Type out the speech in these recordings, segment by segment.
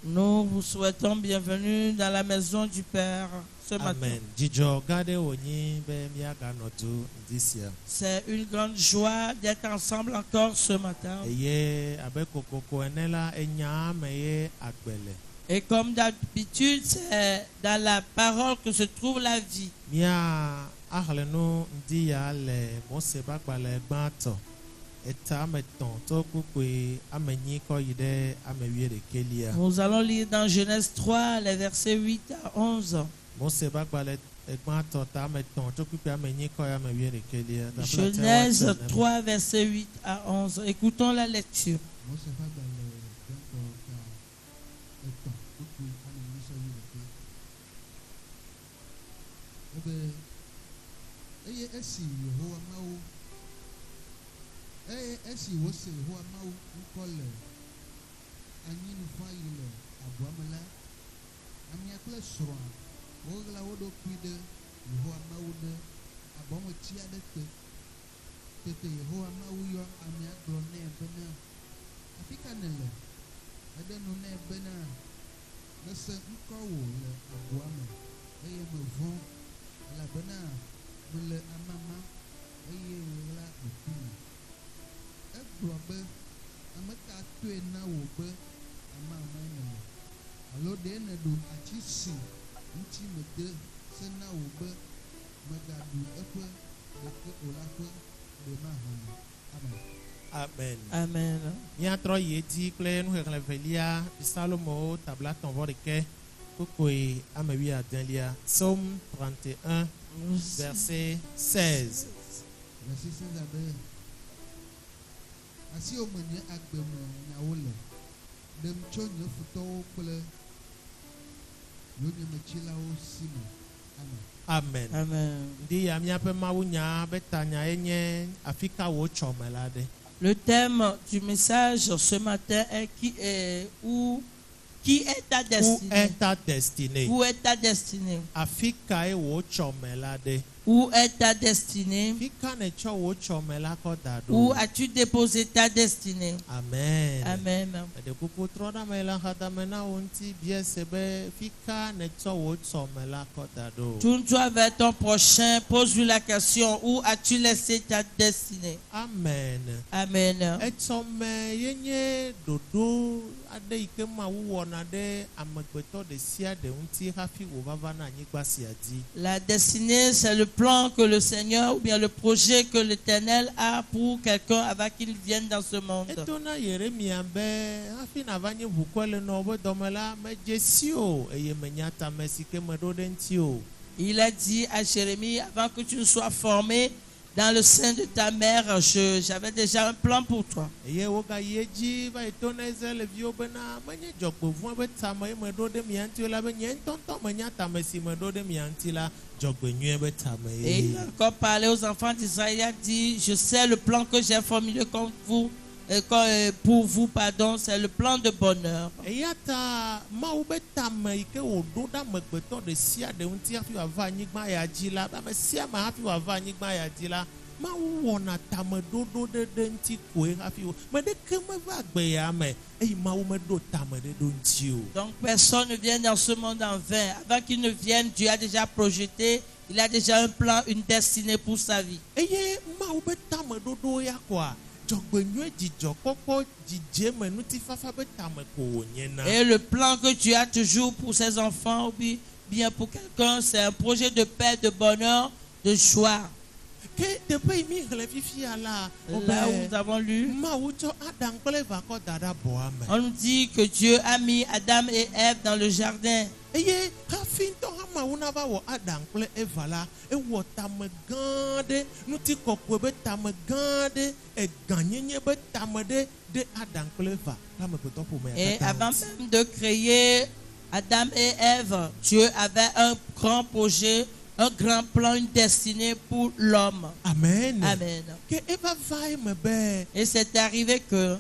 Nous vous souhaitons bienvenue dans la maison du Père ce matin. Amen. C'est une grande joie d'être ensemble encore ce matin. Et comme d'habitude, c'est dans la parole que se trouve la vie. Nous allons lire dans Genèse 3, les versets 8 à 11. Genèse 3, versets 8 à 11. Écoutons la lecture. Esi wose Yehowa Mawu ŋkɔ le anyinʋva yi le abuame la, amia kple srɔ̃a woɣla wo ɖokui ɖe Yehowa Mawu ɖe abɔmeti aɖe te. Tete Yehowa Mawu yɔ amia gblɔ nɛ bena, afi ka nèle? Eɖe nu nɛ bena, mese ŋkɔ wò le abuame eye mevɔ̃ elabena mele amama eye woɣla ɖokuinye. Egblɔ be, ame ka toe na wò be amama nèle? Alo ɖe nèɖo atsi si ŋuti mede se na wò be megaɖu eƒe ɖeke o la ƒe ɖe mahã? Amen. Amen. Amen. Miatrɔ yi edzi kple nuxexlẽ velia Salomo tabla tɔ̃-vɔ-ɖekɛ kokoe ame 11, Psaume 31, verset 16. Verset 16 abe, asi ome nye agbeme nyawo le, ɖem tso nye futɔwo kple yonyemetsilawo si me. Amen. Amen. Amen. Ndi ya miaƒe mawunya be tanya enye afi ka wò tsɔme la ɖe. Le thème du message ce matin est qui est ta destinée? Où est ta destinée? Où est ta destinée? Afi kae wò tsɔme la ɖe. Où est ta destinée? Afi ka nètsɔ wò tsɔme la kɔ da ɖo. Où as-tu déposé ta destinée? Amen. Amen. Eɖe kuku trɔ ɖe ame la xadame na wò ŋuti bia se be fi ka nètsɔ wò tsɔme la kɔ da ɖo. Tourne-toi vers ton prochain, pose-lui la question, où as-tu laissé ta destinée? Amen. Amen. Etsɔme yenye ɖoɖo aɖe yi ke Mawu wɔna ɖe amegbetɔ ɖe sia ɖe ŋuti hafi wòvava na anyigba sia dzi. La destinée, c'est le plan que le Seigneur ou bien le projet que l'Éternel a pour quelqu'un avant qu'il vienne dans ce monde. Eto na Yeremia be hafi nava nye ʋukɔe le nɔ wobe dɔme la medze si o eye menya tame si ke meɖo ɖe ŋuti o. Il a dit à Jérémie, avant que tu ne sois formé dans le sein de ta mère, j'avais déjà un plan pour toi. Eye wogayi edzi va yi to na Israelviwo bena menye dzɔgbevɔ̃ be tame ye meɖo ɖe mia ŋuti o la be nye ŋutɔ menya tame si meɖo ɖe mia ŋuti la dzɔgbenyuie be tame Et il ye. a encore parlé aux enfants d'Israël, il a dit, je sais le plan que j'ai formulé comme vous, pour vous, pardon, c'est le plan de bonheur. Eya ta Mawu be tame yi ke wòɖo ɖe amegbetɔ ɖe sia ɖe ŋuti hafi wòava anyigba ya dzi la, be ame sia ame hafi wòava anyigba ya dzi la, Mawu wɔna tameɖoɖo ɖe ŋuti koe hafi wo. Me ɖeke meva agbe ya me eye Mawu meɖo tame ɖe ɖo ŋuti o. Donc personne ne vient dans ce monde en vain. Avant qu'il ne vienne, Dieu a déjà projeté, il a déjà un plan, une destinée pour sa vie. Eye Mawu be tameɖoɖo ya koa, dzɔgbenyuie dzidzɔkpɔkpɔ dzidzeme ŋutifafa be tame ko wònye na. Et le plan que Dieu a toujours pour ses enfants, ou bien pour quelqu'un, c'est un projet de paix, de bonheur, de joie. Ke teƒe yi mi xlẽ fifia la, Là où nous avons lu, Mawu tsɔ Adam kple Eva kɔ da ɖe abɔa me. on nous dit que Dieu a mis Adam et Ève dans le jardin. Eye hafi ŋutɔ hã Mawu nava wɔ Adam kple Eva la, ewɔ tame gã ɖe, ŋutikɔkɔe be tame gã ɖe, egãnyenye be tame ɖe Adam kple Eva la amegbetɔ ƒomea Et katã avant ŋuti. même de créer Adam et Ève, Dieu avait un grand projet, un grand plan, une destinée pour l'homme. Amen. Amen. Ke eva va eme be Et c'est arrivé que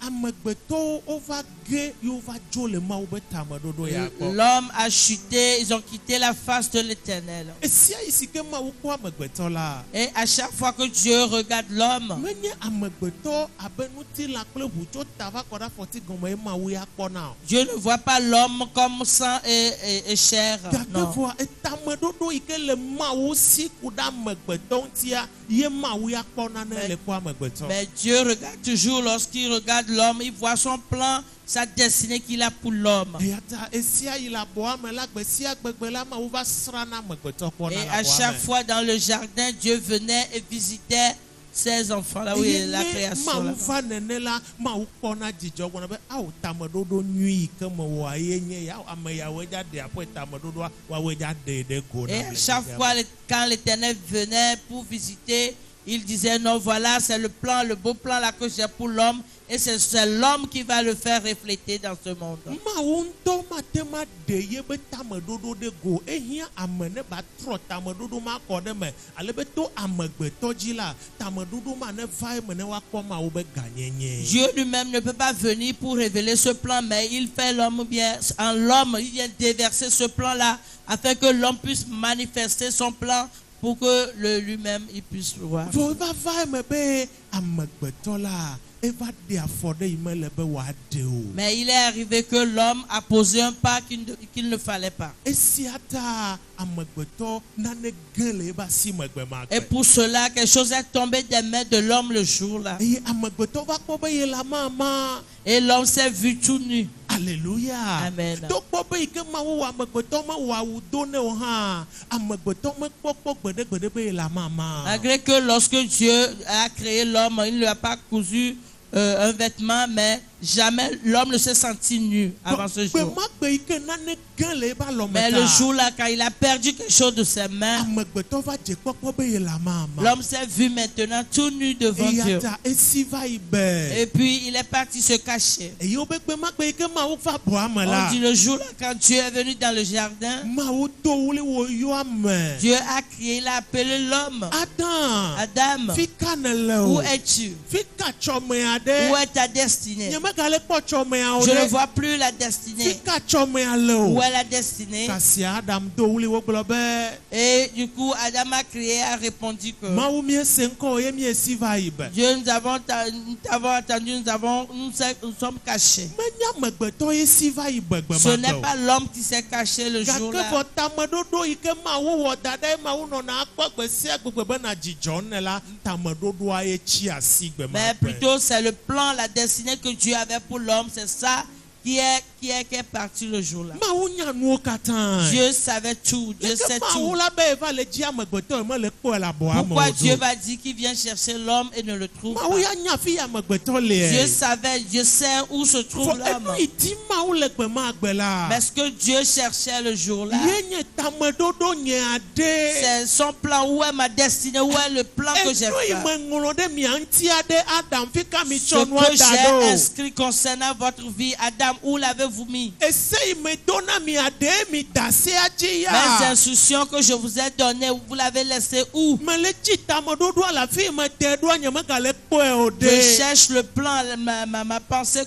amegbetɔwo wova ge yewova dzo le Mawu be tameɖoɖo ya gbɔ. L'homme a chuté, ils ont quitté la face de l'Éternel. Esia yi si ke Mawu kpɔ amegbetɔ la. Et à chaque fois que Dieu regarde l'homme, Menye amegbetɔ abe ŋutilã kple ʋu tso ta va kɔ ɖe afɔti gɔme ye Mawu ya kpɔna o. Dieu ne voit pas l'homme comme sang et chair. Gake Non. voa tameɖoɖo yi ke le Mawu si ku ɖe amegbetɔ ŋutia ye Mawu ya kpɔna ne le kpɔ amegbetɔ. Mais Dieu regarde toujours, lorsqu'il regarde l'homme, il voit son plan, sa destinée qu'il a pour l'homme. Eya ta esia yi le abɔa me la gbe sia gbegbe la Mawu va srana amegbetɔ kpɔna Et le à abɔa chaque me. fois dans le jardin, Dieu venait et visitait ses enfants, là où il est la création. Mawu Là. va nene la Mawu kpɔna dzidzɔ gbɔna be awo tameɖoɖo nyui yi ke me wɔa ye nye ya ame yawoe dza ɖe aƒe tameɖoɖoa woawoe dza ɖe ɖe go na Et le à chaque teƒea fois, me. quand l'Éternel venait pour visiter, il disait, non, voilà, c'est le plan, le beau plan là que j'ai pour l'homme. Et c'est l'homme qui va le faire refléter dans ce monde. Mawu ŋutɔ mate ma ɖe ye be tameɖoɖo ɖe go ehia ame ne ba trɔ tameɖoɖo ma kɔ ɖe me ale be to amegbetɔ dzi la tameɖoɖo ma ne va eme ne woakpɔ Mawu be ganyenye. Dieu lui-même ne peut pas venir pour révéler ce plan, mais il fait l'homme bien en l'homme. Il vient déverser ce plan-là afin que l'homme puisse manifester son plan pour que lui-même il puisse le voir. Vɔ va eme be amegbetɔ la eva ɖe afɔ ɖe yi me le be wòaɖe o. Mais il est arrivé que l'homme a posé un pas qu'il ne fallait pas. Esia ta amegbetɔ nane ge le ebe asi megbe ma Et gbe. pour cela, quelque chose est tombé des mains de l'homme le jour-là. Eye amegbetɔ va kpɔ be ye le amama. Et l'homme s'est vu tout nu. Alléluia. Amen. Togbɔ be yi ke Mawu wɔ amegbetɔ mewɔ awu do ne o hã amegbetɔ mekpɔkpɔ gbeɖegbeɖe be ye le amama. Malgré que lorsque Dieu a créé l'homme, il ne lui a pas cousu un vêtement, mais jamais l'homme ne s'est senti nu avant ce Gbe jour. ma gbe yi ke nane ge le ebe alɔme Mais le ta. jour-là, quand il a perdu quelque chose de ses mains, Amegbetɔ va dze kpɔkpɔ be ye le amama. l'homme s'est vu maintenant tout nu devant Dieu. Eya ta esi va yi be. Et puis il est parti se cacher. Eye wobe gbe ma gbe yi ke Mawu va bɔa me On la. dit le jour-là, quand Dieu est venu dans le jardin, Mawu to wuli wo yɔ ame. Dieu a crié, il a appelé l'homme. Adam. Adam, Fi ka ne le où o. es-tu? Fi ka tsɔme aɖe. Où est ta destinée? Nye megale kpɔ tsɔmea o Je ne ɖe. vois plus la Fi destinée. ka tsɔmea le o. Où est la destinée? Kasia Adam do wuli wo gblɔ be. Et du coup, Adam a crié, a répondu que Mawu miese ŋkɔ o ye miesi va yi be. Dieu, nous t'avons attendu, nous sommes cachés. Menye amegbetɔ ye si va yi gbegbe Ce ma n'est gbe o. pas l'homme qui s'est caché le Gake jour-là. vɔ tameɖoɖo yi ke Mawu wɔ da ɖe Mawu nɔna akpɔ gbe sia gbe be na dzidzɔ ne la tameɖoɖoa ye tsi asi gbe ma Mais gbe. plutôt, c'est le plan, la destinée que Dieu avait pour l'homme. C'est ça qui est parti le jour-là. Mawu nya nuwo katã. Dieu savait tout. Dieu sait Mawu tout. la be eva le dzi amegbetɔ me le kpɔe le abɔa me Pourquoi o Dieu do. va dire qu'il vient chercher l'homme et ne le trouve Mawu pas? ya nya fi amegbetɔ le. Dieu savait, Dieu sait où se trouve Fɔ l'homme. enu yi di Mawu le gbe ma gbe la. Mais ce que Dieu cherchait le jour-là, Ye nye tameɖoɖo nye aɖe. c'est son plan. Où est ma destinée? Où est le plan que j'ai Enu yi fait? me ŋlɔ ɖe mia ŋuti aɖe Adam fi ka mi Ce tsɔ nua que da j'ai ɖo. inscrit concernant votre vie, Adam, où l'avez-vous mis? Ese yi me do na mi aɖe mi da sea dzi Mes ya. instructions que je vous ai données, vous l'avez laissé où? Mele dzi tameɖoɖoa le afi yi me te ɖoa nye megale kpɔe o Je ɖe. cherche le plan, ma pensée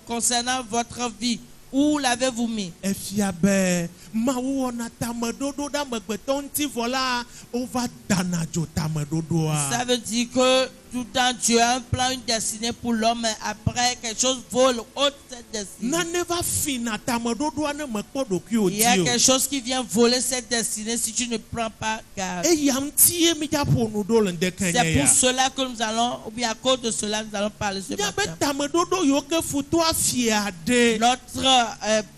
concernant votre vie. Où l'avez-vous mis? Efia be Mawu wɔna tameɖoɖo ɖe amegbetɔ ŋuti vɔ la wova dana dzo tameɖoɖoa. Ça veut dire que tout le temps Dieu a un plan, une destinée pour l'homme, mais après quelque chose vole haute cette destinée. Nane va fina tameɖoɖoa ne mekpɔ ɖokuiwo Il y a dzi o. quelque chose qui vient voler cette destinée si tu ne prends pas garde. Eya ŋuti ye mi dza ƒo nu ɖo le ŋdeke C'est nye pour ya. cela que nous allons, ou bien à cause de cela, nous allons parler ce Nya be matin. tameɖoɖo yiwo ke futoa fia ɖe. Notre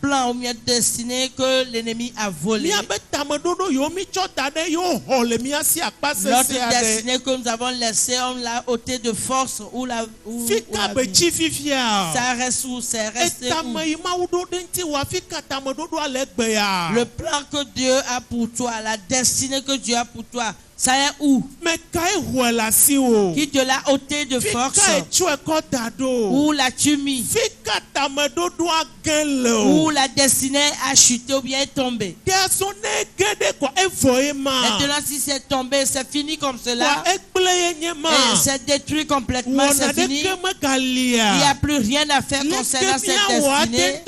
plan ou bien destinée que l'ennemi a volé. Mia be tameɖoɖo yiwo mi tsɔ da ɖe yewo xɔ le mia si akpa Notre sese aɖe. destinée que nous avons laissée, on l'a ôtée de force. Où la Fika be tsi fifia. ça reste où? C'est resté Etame où? yi Mawu ɖo ɖe ŋuti wòa fika tameɖoɖoa le egbe ya. Le plan que Dieu a pour toi, la destinée que Dieu a pour toi, Ça est où? Mais quand il voit la si o. Qui te l'a ôté de force? Tu es quoi d'ado? Où l'as-tu mis? Fika tamedo doit gagner. Où la destinée a chuté ou bien est tombée? Personne gade quoi evoye ma. Maintenant, si c'est tombé, c'est fini comme cela. Quoi ekpleye nye ma. Et c'est détruit complètement, On c'est a fini. des Il n'y galia. a plus rien à faire concernant cette destinée.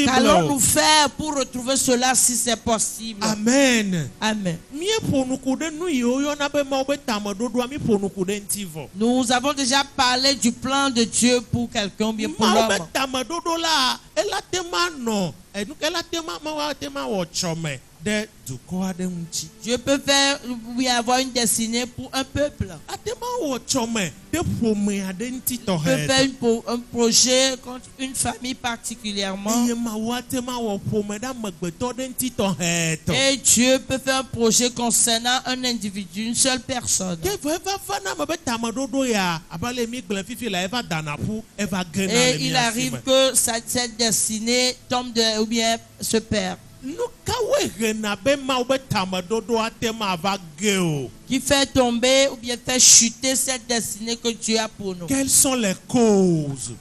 Qu'allons-nous faire pour retrouver cela si c'est possible? Amen. Amen. Nous avons déjà parlé du plan de Dieu pour quelqu'un, bien pour l'homme. Dieu peut faire, oui, avoir une destinée pour un peuple. Il peut faire un projet contre une famille particulièrement. Et Dieu peut faire un projet concernant un individu, une seule personne. Et il arrive que cette destinée tombe ou bien se perd. Qui fait tomber ou bien fait chuter cette destinée que Dieu a pour nous. Quelles sont les causes?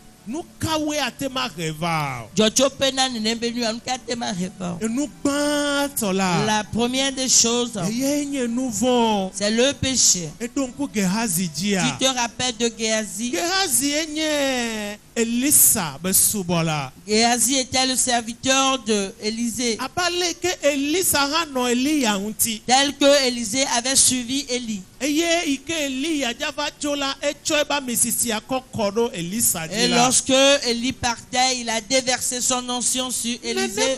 La première des choses, c'est le péché. Qui te rappelle de Géhazi? Géhazi était le serviteur de Élisée. Tel que Élisée avait suivi Élie. Et lorsque Élie partait, il a déversé son onction sur Élisée.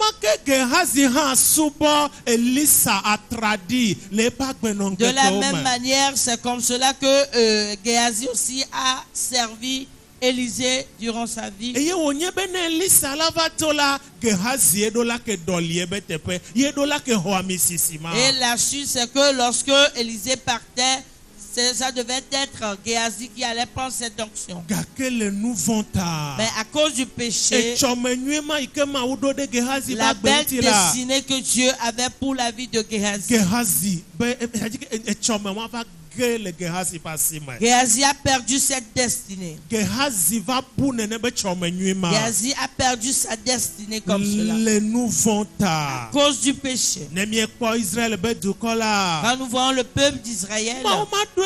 De la même manière, c'est comme cela que Géhazi aussi a servi Élisée durant sa vie. Et la suite, c'est que lorsque Élisée partait, ça devait être Géhazi qui allait prendre cette onction. Mais à cause du péché, la belle destinée que Dieu avait pour la vie de Géhazi, Géhazi a perdu cette destinée. Géhazi a perdu sa destinée comme cela. À cause du péché. Quand nous voyons le peuple d'Israël, Dieu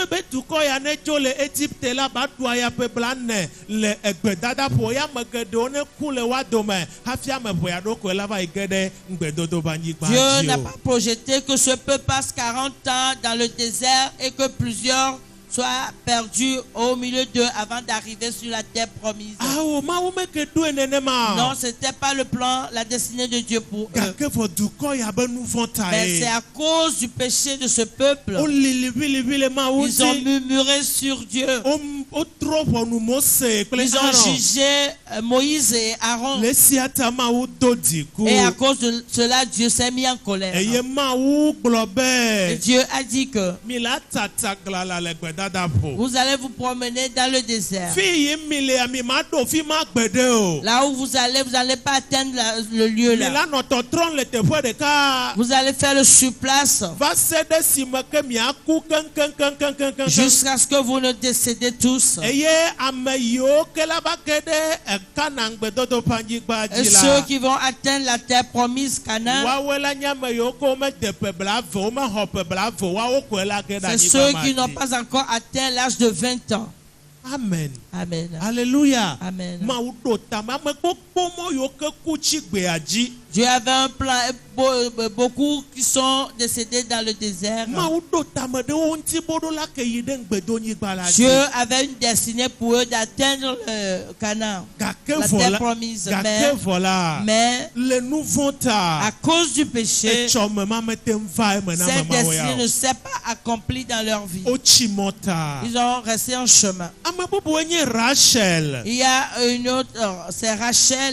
n'a pas projeté que ce peuple passe 40 ans dans le désert et que plusieurs soient perdus au milieu d'eux avant d'arriver sur la terre promise. Non, ce n'était pas le plan, la destinée de Dieu pour eux. Mais c'est à cause du péché de ce peuple. Ils ont murmuré sur Dieu. Ils ont jugé Moïse et Aaron. Et à cause de cela, Dieu s'est mis en colère. Et Dieu a dit que vous allez vous promener dans le désert. Là où vous n'allez pas atteindre le lieu là. Vous allez faire le surplace jusqu'à ce que vous ne décédez tous. Et ceux qui vont atteindre la terre promise Canaan, c'est ceux qui n'ont pas encore atteint l'âge de 20 ans. Amen. Amen. Alléluia. Amen. Dieu avait un plan, beaucoup qui sont décédés dans le désert. Dieu avait une destinée pour eux d'atteindre le Canaan, la terre promise. Mais à cause du péché, cette destinée ne s'est pas accomplie dans leur vie. Ils ont resté en chemin. Il y a une autre, c'est Rachel,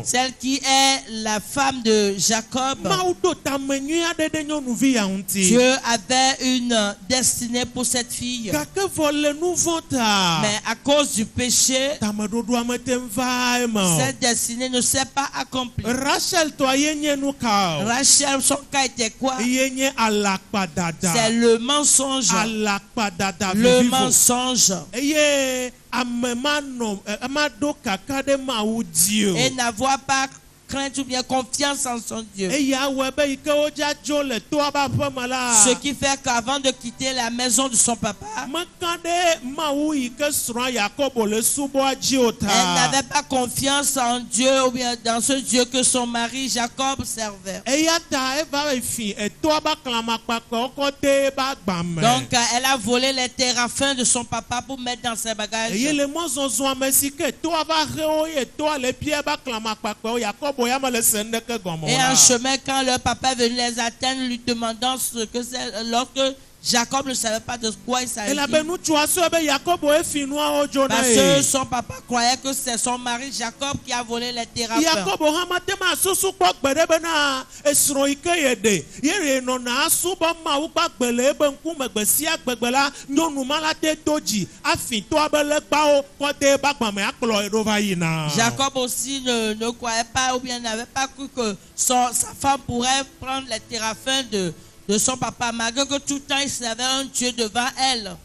celle qui est la femme de Jacob, Mawu ɖo tame nyui aɖe ɖe nyɔnuvi ya ŋuti. Dieu avait une destinée pour cette fille. Gake vɔ le nu vɔ̃ ta. Mais à cause du péché, Tameɖoɖoa mete ŋu va eme o. cette destinée ne s'est pas accomplie. Rachel tɔa ye nye nu ka o. Rachel, son cas était quoi? Ye nye alakpadada. C'est le mensonge. Alakpadada Le vivivo. mensonge. Eye ame ma nɔ ma ɖo kaka ɖe Mawu dzi o. Et n'avoir pas crainte ou bien confiance en son Dieu. Eye awɔe be yi ke wodza dzo le toa ƒe aƒeme la. Ce qui fait qu'avant de quitter la maison de son papa, Meka ɖe Mawu yi ke srɔ̃a Yakobo le subɔa dzi o elle ta. n'avait pas confiance en Dieu ou bien dans ce Dieu que son mari Jacob servait. Eya ta eva fi etoa ƒe aklamakpakpewo kɔ de ebe agba me. Donc, elle a volé les terrafins de son papa pour mettre dans ses bagages. Eye le mɔzɔzɔa me si ke toa va hewo ye toa le bia ebe aklamakpakpewo Yakobo ya me le se ŋdeke gɔme o Et la. en chemin, quand leur papa est venu les atteindre, lui demandant ce que c'est, lorsque Jacob ne savait pas de quoi il s'agit. Elabe nutsua sɔ be Yakobo efi nuawo dzona Parce que ye. son papa croyait que c'est son mari Jacob qui a volé les terrafins. Yakobo hã mate ma susu kpɔ gbe ɖe bena esrɔ̃ yi ke ye ɖe ye nɔna asubɔ Mawu gbagbe le ebe ŋkume gbe sia gbegbe la nyɔnu ma la te do dzi afi toa be legbawo kɔ de ebe agba me akplɔ ye ɖo va yina. Jacob aussi ne croyait pas ou bien n'avait pas cru que sa femme pourrait prendre les terrafins de son papa, malgré que tout le temps il savait un Dieu devant elle.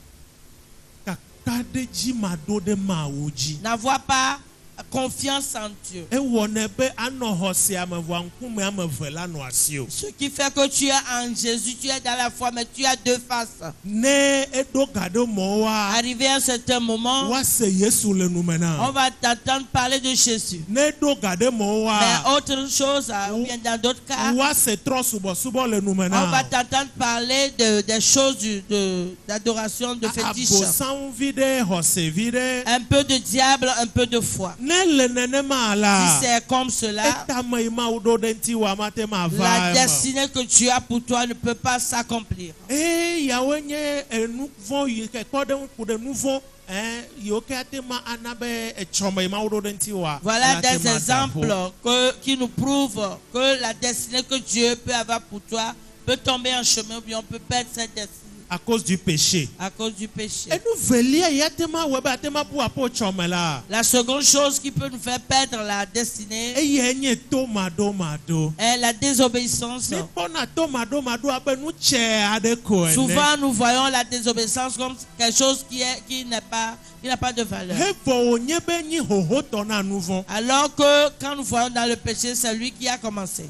Kaka ɖe dzi ma ɖo ɖe Mawu dzi. N'avoir pas confiance en Dieu. Ewɔnɛ be anɔ xɔ sia me vɔa ŋkume ame eve la nɔ asi o. Ce qui fait que tu es en Jésus, tu es dans la foi, mais tu as deux faces. Ne eɖo ga ɖe mɔwoa Arrivé à un certain moment, woase Yesu le nume on na. va t'entendre parler de Jésus. Ne eɖo ga ɖe mɔwoa Mais autre chose, ou bien dans d'autres cas, woase trɔ subɔsubɔ le nume on va na. t'entendre parler des choses d'adoration, de fétiche. Abosam vi ɖe xɔse vi ɖe. Un peu de diable, un peu de foi. Ne le nenema Si la. c'est comme cela, Etame yi Mawu ɖo ɖe ŋuti wa mate ma la va eme. destinée que tu as pour toi ne peut pas s'accomplir. Yawoe nye enu vɔ yi ke kpɔ ɖe ŋku ɖe nu vɔ yiwo ke ate ma ana be etsɔme yi Mawu ɖo ɖe ŋuti wa. Voilà ela te des ma da exemples ƒo. qui nous prouvent que la destinée que Dieu peut avoir pour toi peut tomber en chemin ou bien on peut perdre cette destinée À cause du péché. à cause du péché. Enu velia yi ate ma wɔ be ate ma bu aƒo tsɔme la. La seconde chose qui peut nous faire perdre la destinée Eye nye to maɖomaɖo. est la désobéissance. Míkpɔna to maɖomaɖo abe nu tsɛ aɖe ko ene. Souvent, nous voyons la désobéissance comme quelque chose qui n'a pas de valeur. Hevɔ wònye be nyi hohotɔ na nu vɔ. Alors que quand nous voyons dans le péché, c'est lui qui a commencé.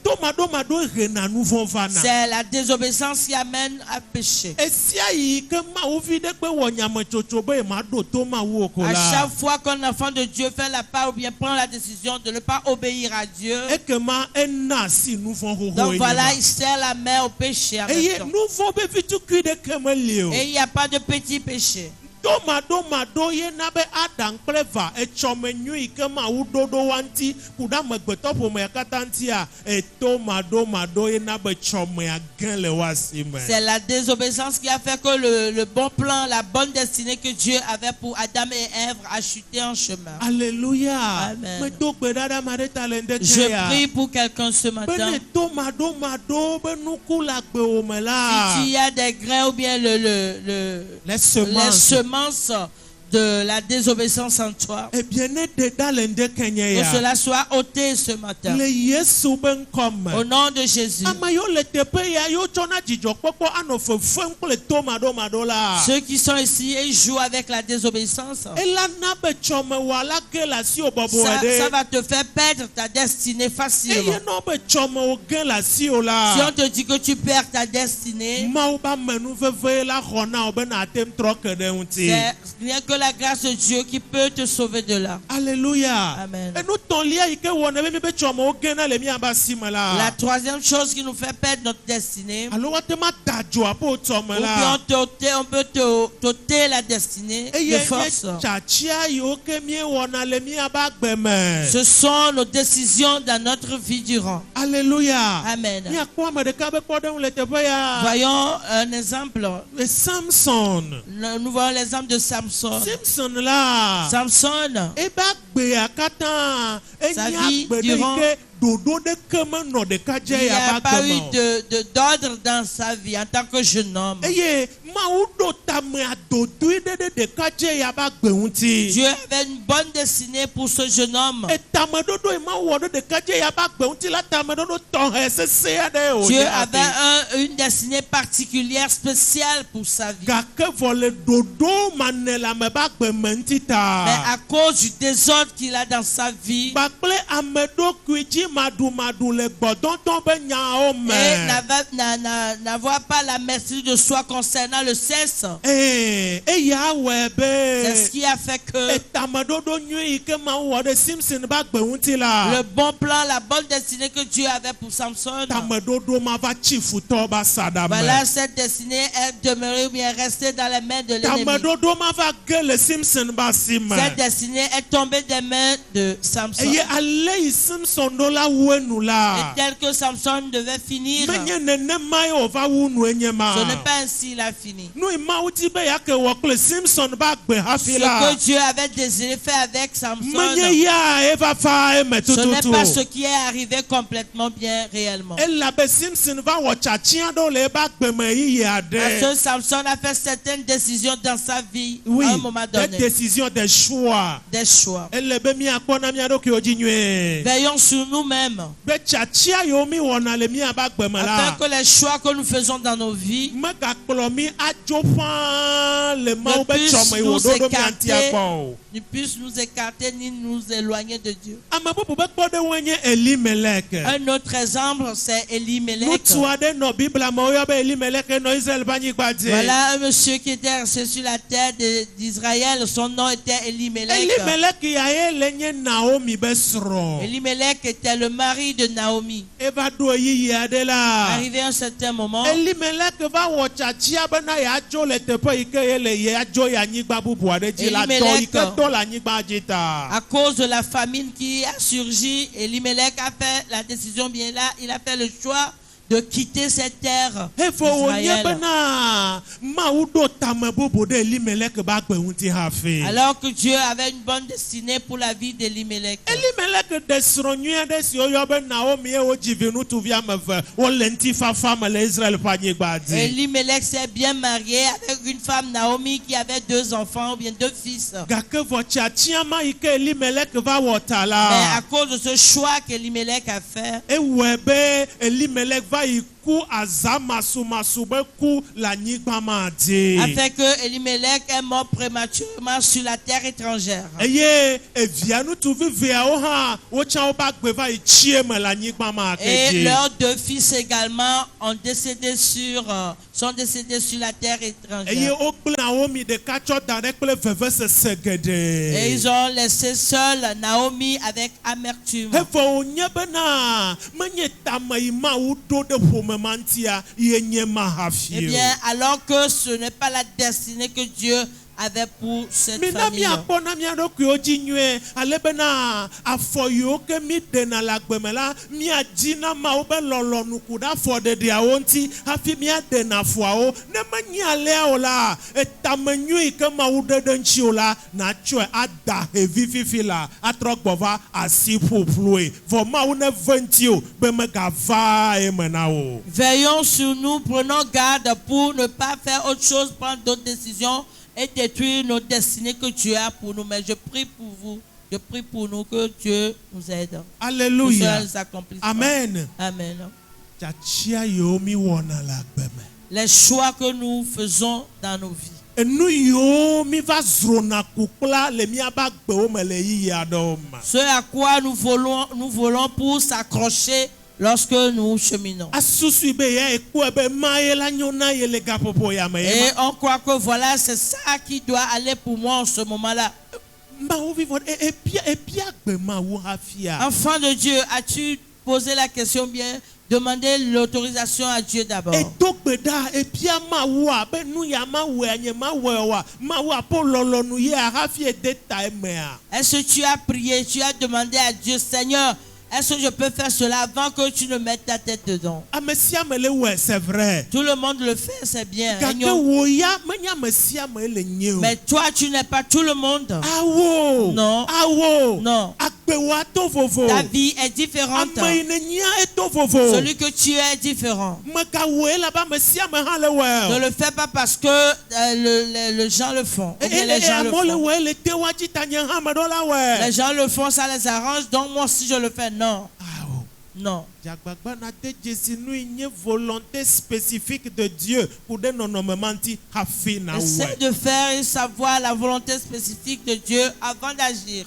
To maɖomaɖo hena nu vɔ vana. C'est la désobéissance qui amène à péché. Esia yi ke Mawu vi ɖe kpe wɔ nyametsotso be maɖo to Mawu o ko À la. chaque fois qu'un enfant de Dieu fait la part ou bien prend la décision de ne pas obéir à Dieu, Ekema ena asi nu vɔ xoxo donc ye voilà, nye il serre la main au péché en ma. même Eye temps. nu vɔ be vitukui ɖeke meli o. Et il n'y a pas de petit péché. To maɖomaɖo yena be Adam kple va etsɔme nyui yi ke Mawu ɖo ɖo wa ŋuti ku ɖe amegbetɔ ƒomea katã ŋutia eto maɖomaɖo yena be tsɔmea gẽ le wa si me. C'est la désobéissance qui a fait que le bon plan, la bonne destinée que Dieu avait pour Adam et Ève a chuté en chemin. Alléluia. Amen. Medo gbe ɖa ɖe ame aɖe ta le ŋdeke Je ya. prie pour quelqu'un ce matin. Bene to maɖomaɖo be nuku le agbewo me la. Si tu as des grains ou bien Les les semences. semences de la désobéissance en toi, Eh bien, ne ɖeɖa le ŋdeke nye que ya. cela soit ôté ce matin. Le Yesu be ŋkɔ Au me. nom de Jésus. Ame yiwo le teƒe ya yiwo tsɔna dzidzɔkpɔkpɔ anɔ fefem kple to maɖomaɖo la. Ceux qui sont ici et jouent avec la désobéissance, Elana be tsɔmewɔla ge le asiwo bɔbɔ ça ɖe. va te faire perdre ta destinée facilement. Eye ne be tsɔmewo ge le asiwo Si on la. te dit que tu perds ta destinée, Mawu be amenuveve la xɔna wo bena ate ŋu trɔ ke ɖe ŋuti. c'est rien que la grâce de Dieu qui peut te sauver de là. Alléluia. Amen. Enu tɔlia yi ke wɔna be mi be tsɔmewo gena le miabe asi me La la. troisième chose qui nous fait perdre notre destinée, Alo woate ma da dzo aƒe tsɔme ou bien la. on peut t'ôter la destinée Eye de nye force. tsatsia yiwo ke miewɔna le miabe agbe me. Ce sont nos décisions dans notre vie durant. Alléluia. Amen. Miakpɔ ame ɖeka be kpɔɖeŋu le teƒe ya. Voyons un exemple. Samson. Nous voyons l'exemple de Samson. Samson la. Samson, Ebe agbea katã Sa enye vie agbe ɖe durant- yi ke dodo de keme no de Il kadje n'y ya a ba pas eu gbeme. d'ordre dans sa vie en tant que jeune homme. Eye Mawu do tame adodo de kadje ya ba gbe unti. Dieu avait une bonne destinée pour ce jeune homme. E tame dodo e Mawu wo de kadje ya ba gbe unti la tame dodo ton he sese ya de o. Dieu avait une destinée particulière, spéciale pour sa vie. Gake vole dodo manela me ba gbe me nti ta. Mais à cause du désordre qu'il a dans sa vie, Bakple amedo kuiji madu le gbodonton be nya o me. et n'avoir pas la maîtrise de soi concernant le sexe, E ya webe. c'est ce qui a fait que E tame dodo nyui ike Mawu wo de Simpson ba gbe unti la. le bon plan, la bonne destinée que Dieu avait pour Samson, Tame dodo ma va chifu to ba sadame. voilà, cette destinée est demeurée ou bien restée dans les mains de l'ennemi. Tame dodo ma va gele Simpson ba sim. Cette destinée est tombée des mains de Samson. Eye ale Simpson do la wenu Et la. tel que Samson devait finir, Menye nene mai o va wunu enye ma. ce n'est pas ainsi il a fini. Nu Mawu ti be ya ke wo kle Simpson ba gbe Ce hafi la. que Dieu avait désiré faire avec Samson, Menye ya e va fa e me ce n'est tututu. pas ce qui est arrivé complètement bien réellement. Ela be Simpson va wo chachia do le ba gbe me yiye ade. Parce que Samson a fait certaines décisions dans sa vie Oui, à un moment des donné, décisions, des choix. des choix. Elle be mi akpona mi ado ki oji nyue. Veillons sur nous-mêmes, Be chachia yo mi wona le mi aba gbe me afin la. que les choix que nous faisons dans nos vies Mega kplo mi ajo fan le Mawu be puissent chome wo nous do do mi anti écarter, akpo. ne puissent nous écarter ni nous éloigner de Dieu. Ama bubu be kpo de wenye Elimelek. Un autre exemple, c'est Elimelech. Nutu ade no Bibla mo yo be Elimelek no Israel ba nyi gba je. Voilà un monsieur qui était resté sur la terre d'Israël. Son nom était Elimelech. Elimelek ya ye le nye Naomi be sro. Elimelech était le mari de Naomi. Eva do yiyi ade la. Arrivé à un certain moment, Elimelek va wo chachia be na ya jo le tepe ike ye le ya jo ya nyigba bubu ade ji la do Elimelek, ike do la nyigba jita. à cause de la famine qui a surgi, Elimelech a fait la décision bien là. Il a fait le choix de quitter cette terre Efo wonye d'Israël. be na Mawu do tame bubu de Elimelek ba gbe unti hafi. Alors que Dieu avait une bonne destinée pour la vie d'Elimelech. Elimelek de sro nyui ade si o yo be Naomi e o jivi nutuvi ameve o le nti fafa me le Israel pa nyigba di. Elimelech s'est bien marié avec une femme, Naomi, qui avait 2 enfants ou bien 2 fils. Gake vo chachia ma ike Elimelek va wo Mais à tala. cause de ce choix qu'Elimelech a fait, E webe Elimelek va iku azamasu be ku la nyigba ma di. a fait que Elimelech est mort prématurément sur la terre étrangère. Eye evia nutuvi via o ha o cha o ba gbe va ichie me la nyigba ma Et keje. leurs 2 fils également sont décédés sur la terre Eye étrangère. o kple Naomi de kacho da ne kple veve sese gede. Et ils ont laissé seule Naomi avec amertume. Efo onye bena menye tame yi Mawu do de ƒome mantia ye nye ma hafi. Eh bien, alors que ce n'est pas la destinée que Dieu avait pour cette Mina famille. mi akpɔna mia ɖokui wo dzi nyuie ale bena afɔ yiwo ke mi ɖena le agbeme la mia dzi na Mawu be lɔlɔnuku ɖe afɔ ɖeɖiawo ŋuti hafi mia ɖena afɔawo ne menye alea o la etame nyui yi ke Mawu ɖe ɖe ŋuti o la natsɔe ada hevi fifi la atrɔ gbɔ va asi ƒuƒlue vɔ Mawu ne ve ŋuti o be megava eme na o. Veillons sur nous, prenons garde pour ne pas faire autre chose, prendre d'autres décisions et détruire nos destinées que Dieu a pour nous. Mais je prie pour vous, je prie pour nous que Dieu nous aide. Alléluia. Que cela s'accomplisse. Amen. Amen. Tsatsia yiwo mi wɔna le agbeme. Les choix que nous faisons dans nos vies. Enu yiwo mi va zrona kukla le miaba agbewo me le yiyi aɖewo me. Ce à quoi nous volons pour s'accrocher lorsque nous cheminons. Asusu be ya ekpɔe be ma ye la nyo na ye le gaƒoƒo ya me ye Et ma. on croit que voilà, c'est ça qui doit aller pour moi en ce moment-là. Mawu vivant epia agbe Mawu hafia. Enfant de Dieu, as-tu posé la question bien? Demandez l'autorisation à Dieu d'abord. Edo gbe da epia Mawu a be nu ya Mawu anye Mawu wa Mawu apo lɔlɔnu ye hafi ede ta emea. Est-ce que tu as prié, tu as demandé à Dieu, Seigneur, est-ce que je peux faire cela avant que tu ne mettes ta tête dedans? Ame sia me le wɔ c'est vrai. Tout le monde le fait, c'est bien. Gake wo ya menye ame sia me le nye o. Mais toi, tu n'es pas tout le monde. Awo. Non. Awo. Non. Agbe agbewa to vovo. Ta vie est différente. Ameinenya eto vovo. Celui que tu es différent. Mekawe la ba mesia me ha le Ne we. le fais pas parce que les gens le font. Ou bien les gens le mo le font. we le te wa jita nya ha me do la we. Les gens le font, ça les arrange. Donc moi aussi je le fais. Non. Non. Jagbagba na te Jésus nous une volonté spécifique de Dieu pour des non-nommementi hafi na Essaie we. de faire et savoir la volonté spécifique de Dieu avant d'agir.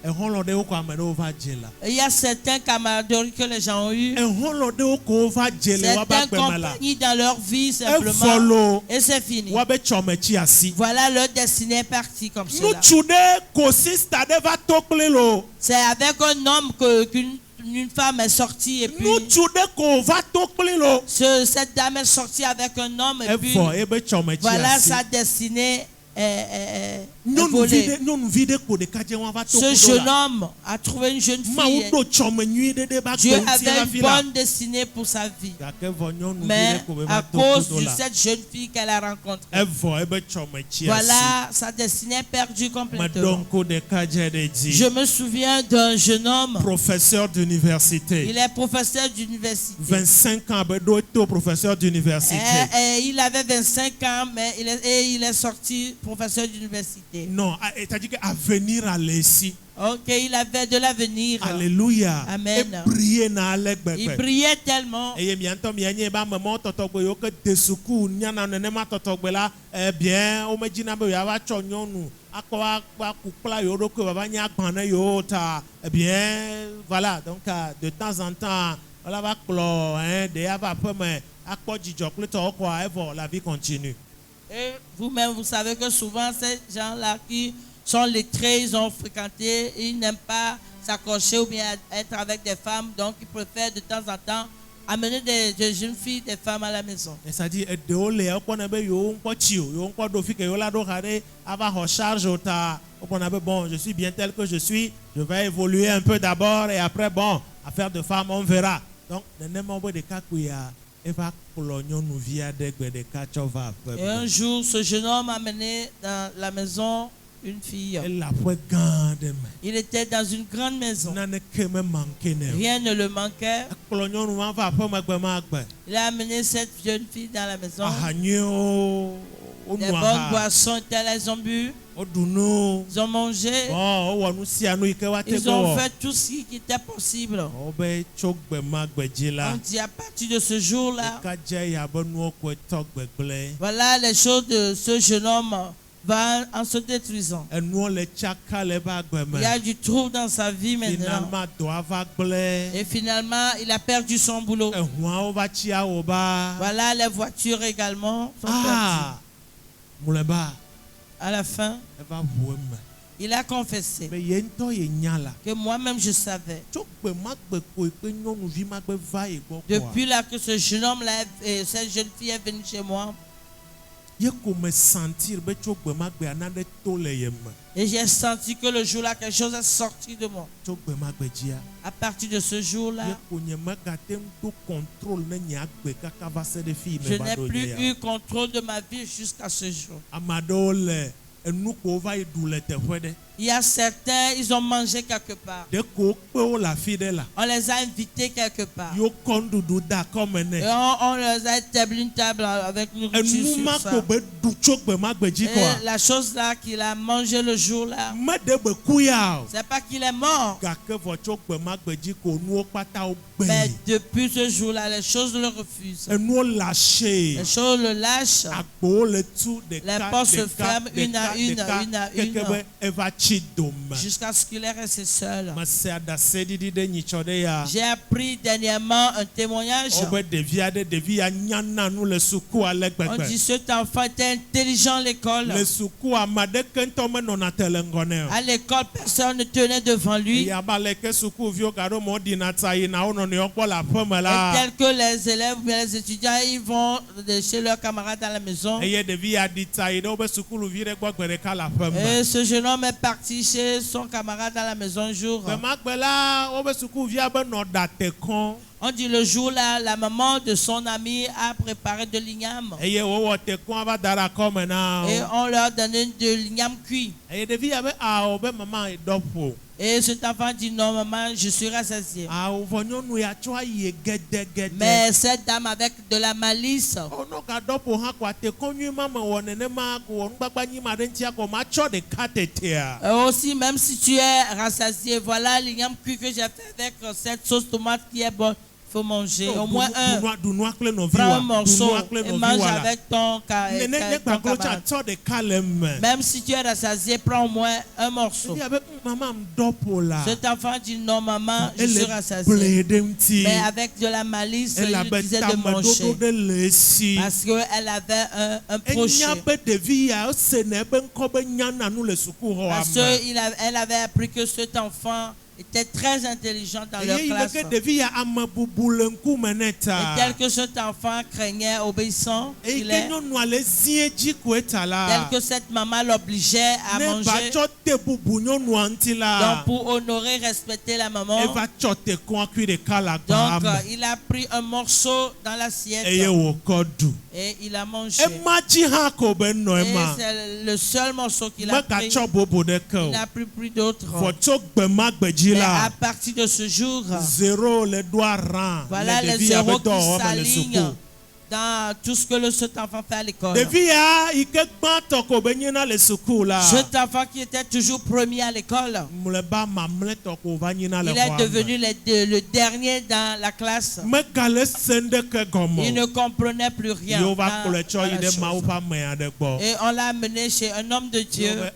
E holode o ko amene over jela. Il y a certains camaraderies que les gens ont eu. E holode o ko over jele wa ba Certaines gbemala. compagnies dans leur vie E simplement. follow Et c'est fini. wa be chomechi asi. Voilà, leur destinée est partie comme cela. Nutsu de ko sister de va tokle lo. C'est avec un homme qu'une femme est sortie et puis Nutsu de ko va tokle lo. cette dame est sortie avec un homme et puis Efo e be chomechi voilà, asi. sa destinée est Nyɔnuvi volée. ɖe ko ɖeka dze wɔn va to Ce ko jeune do la. homme a trouvé une jeune Mawu fille. ɖo tsɔme nyui ɖe ɖe ba Dieu gbe ŋuti avait la une fi la. bonne destinée pour sa vie. Gake vɔ nyɔnuvi Mais ɖe ko be à va to cause ko do de la. cette jeune fille qu'elle a rencontrée, Evɔ ebe tsɔme tsi asi. voilà, sa destinée est perdue Meɖɔ complètement. ŋku ɖeka dze ɖe dzi. Je me souviens d'un jeune homme. Professeur d'université. Il est professeur d'université. 25 ans be ɖo to professeur d'université. Et il avait 25 ans, mais il est sorti professeur d'université. Non, c'est-à-dire que avenir allait ici. Ok, il avait de l'avenir. Alléluia. Amen. Et prier na ale Il gbegbe. priait tellement. Eye miantɔ mianye ba memo tɔtɔgbe yiwo ke de suku nyana nenema tɔtɔgbe la bien wo medzina be yeava tsɔ nyɔnu akɔ aku kpla yewo ɖokui baba nye agbã ne yewo ta bien voilà donc de temps en temps wala va kplɔ ɖe ava aƒeme akpɔ dzidzɔ kple tɔwo kɔa evɔ la vie continue. Et vous-même, vous savez que souvent, ces gens-là qui sont lettrés, ils ont fréquenté, ils n'aiment pas s'accrocher ou bien être avec des femmes, donc ils préfèrent de temps en temps amener des jeunes filles, des femmes à la maison. C'est-à-dire eɖewo le wokpɔna be yewo ŋkpɔ tsi o yewo ŋkpɔ ɖo fi ke yewo la ɖo xa ɖe ava xɔ charge o ta wokpɔna be bon je suis bien tel que je suis, je vais évoluer un peu d'abord et après bon affaire de femme on verra. Donc nenema be ɖekakpuia eva kplɔ nyɔnuvi aɖe gbe ɖeka tsɔ va aƒe Et un me. jour, ce jeune homme a amené dans la maison une fille. Ele aƒe gã aɖe me. Il était dans une grande maison. Naneke me manke ne o. Rien ne le manquait. Ekplɔ nyɔnu ma va aƒe me gbe ma gbe. Il a amené cette jeune fille dans la maison. Aha nyuiwo Des wonu bonnes aha boissons étaient là, ils ont bu, woɖu nu. ils ont mangé. Bon wowɔ nu sia nu yi ke woate Ils gbe ont wɔ. fait tout ce qui était possible. Wobe tso gbe ma gbe dzi la. On dit à partir de ce jour-là, Ɖeka dze ya be nuwo koe tɔ gbegblẽ. voilà les choses de ce jeune homme va en se détruisant. Enuwo le tsaka le ebe agbe me. Il y a du trouble dans sa vie maintenant. Finalement dɔa va gblẽ. Et finalement, il a perdu son boulot. Ehũawo va tsi awo ba. Voilà, les voitures également sont Ah mlɔeba perdues. À la fin, eva ʋu eme. il a confessé Be ye ŋutɔ ye nya la. que moi-même je savais. Tso gbe ma gbe koe pe nyɔnuvi ma gbe va ye gbɔ kɔa. Depuis là que ce jeune homme-là et cette jeune fille est venue chez moi, Ye ko me sentir be tso gbe ma gbe anane to le ye me. et j'ai senti que le jour-là, quelque chose est sorti de moi. Tso gbe ma gbe dzia. À partir de ce Ye jour-là, ko nye megate ŋu do contrôle ne nye agbe kaka va se ɖe fi je me va n'ai ɖo plus nye ya. eu contrôle de ma vie jusqu'à ce jour. Ame aɖewo le enu ko va yi ɖu le teƒe ɖe. Il y a certains, ils ont mangé quelque part. Ɖe ko kpewo le afi ɖe la. On les a invités quelque part. Yewo kɔ nuɖuɖu da akɔme Et nɛ. on les a établi une table avec nourriture Enu ma sur ko ça. be ɖu tso gbe ma gbe dzi Et kɔa. la chose là qu'il a mangé le jour-là, Meɖe be ku ya o. c'est pas qu'il est mort. Gake vɔ tso gbe ma gbe dzi ko nuwo kpata wo Mais gbe. depuis ce jour-là, les choses le refusent. Enuwo le asi. Les choses le lâchent. Agbowo le tu ɖeka Les portes se ɖeka ferment une à une, ɖeka une à keke une. be eva tsi dome. Jusqu'à ce qu'il est resté seul. Mese aɖase ɖiɖi ɖe nyitsɔ ɖe ya. J'ai appris dernièrement un témoignage. Wobe ɖevi ya nyana nu le suku ale On gbegbe. dit cet enfant était intelligent à l'école. Le suku ame aɖeke ŋutɔ menɔna te le ŋgɔ nɛ o. À l'école, personne ne tenait devant lui. Yaba le ke sukuviwo gaɖo mɔ ɖina tsa yina wo nɔnɔewo kpɔ le aƒeme Et la. tel que les élèves ou bien les étudiants, ils vont de chez leurs camarades à la maison. Eye ɖevi ya ɖi tsa yi ɖe wobe sukuluvi ɖe gbɔ gbe ɖeka le aƒeme. Et ce jeune homme est parti chez son camarade à la maison un jour. Gbe ma gbe la wobe sukuvia be nɔ ɖa te kɔn. On dit le jour-là, la maman de son ami a préparé de l'igname. Eye wowɔ te kɔn va da ɖe akɔme na Et wo. on leur donnait de l'igname cuit. Eye ɖevi ya be awo be mama ɖɔ ƒo. Et cet enfant dit non, maman, je suis rassasié. Awɔ nyɔnu ya tsɔ ayi gɛdɛgɛdɛ. Mais cette dame avec de la malice, Ɔnɔgadɔ ƒo hã ko atekɔnyui ma me wɔ nenema ko wɔ nugbagba nyi ma ɖe ŋutia ko ma tsɔ ɖeka tetea. aussi même si tu es rassasié, voilà l'igname cuit que j'ai fait avec cette sauce tomate qui est bonne. Il faut manger au moins un. Dunua kple Prends nɔviwa. un morceau Dunua kple et mange nɔviwa la. avec ton Ne gbagblɔ tsa camarade. tsɔ ɖeka le me. Même si tu es rassasié, prends au moins un morceau. Ebi abe mama m dɔ ƒo la. Cet enfant dit non, maman, je suis Ele rassasié. ble ɖe ŋuti. Mais avec de la malice, il Elabe disait de tameɖoɖo manger. ɖe le esi. Parce qu'elle avait un projet. Enya be ɖevi ya esene ebe ŋkɔ be nyana nu le sukuxɔa Parce me. qu'elle avait appris que cet enfant était très intelligent dans leur Eye yi classe. be ke ɖevi ya ame bubu le ŋkume ne Et ta. tel que cet enfant craignait, obéissant, Eyi qu'il ke est, nyɔnua le zie dzi ko eta la. tel que cette maman l'obligeait à Ne va manger. tsɔ te bubu nyɔnua ŋuti la. Donc pour honorer, respecter la maman, Eva tsɔ te kɔnkui ɖeka le agba donc me. il a pris un morceau dans l'assiette Eye wòkɔ ɖu. et il a mangé. Ema dzi hã ko be nɔ Et ema. c'est le seul morceau qu'il a pris. Megatsɔ bobo ɖeke Il o. n'a plus pris d'autres. Vɔ tso gbema gbe dzi Mais la. à partir de ce jour, Zero le doa ran. voilà Le les ɖevi ya be zéros qui dɔwɔwɔ me le s'alignent suku. dans tout ce que cet enfant fait à l'école. Ɖevi ya yi ke gbãtɔ ko be nyina le suku la. Cet enfant qui était toujours premier à l'école, Mlɔeba mamlɛtɔ ko va nyina le il est xɔa me. devenu le dernier dans la classe. Megale se ŋɖeke Il gɔme ne o. comprenait plus rien. Yewo va dans- kplɔe dans tsɔ yi la ɖe chose. Mawu ƒe ame aɖe gbɔ. Et on l'a amené chez un homme de Dieu. Yewo be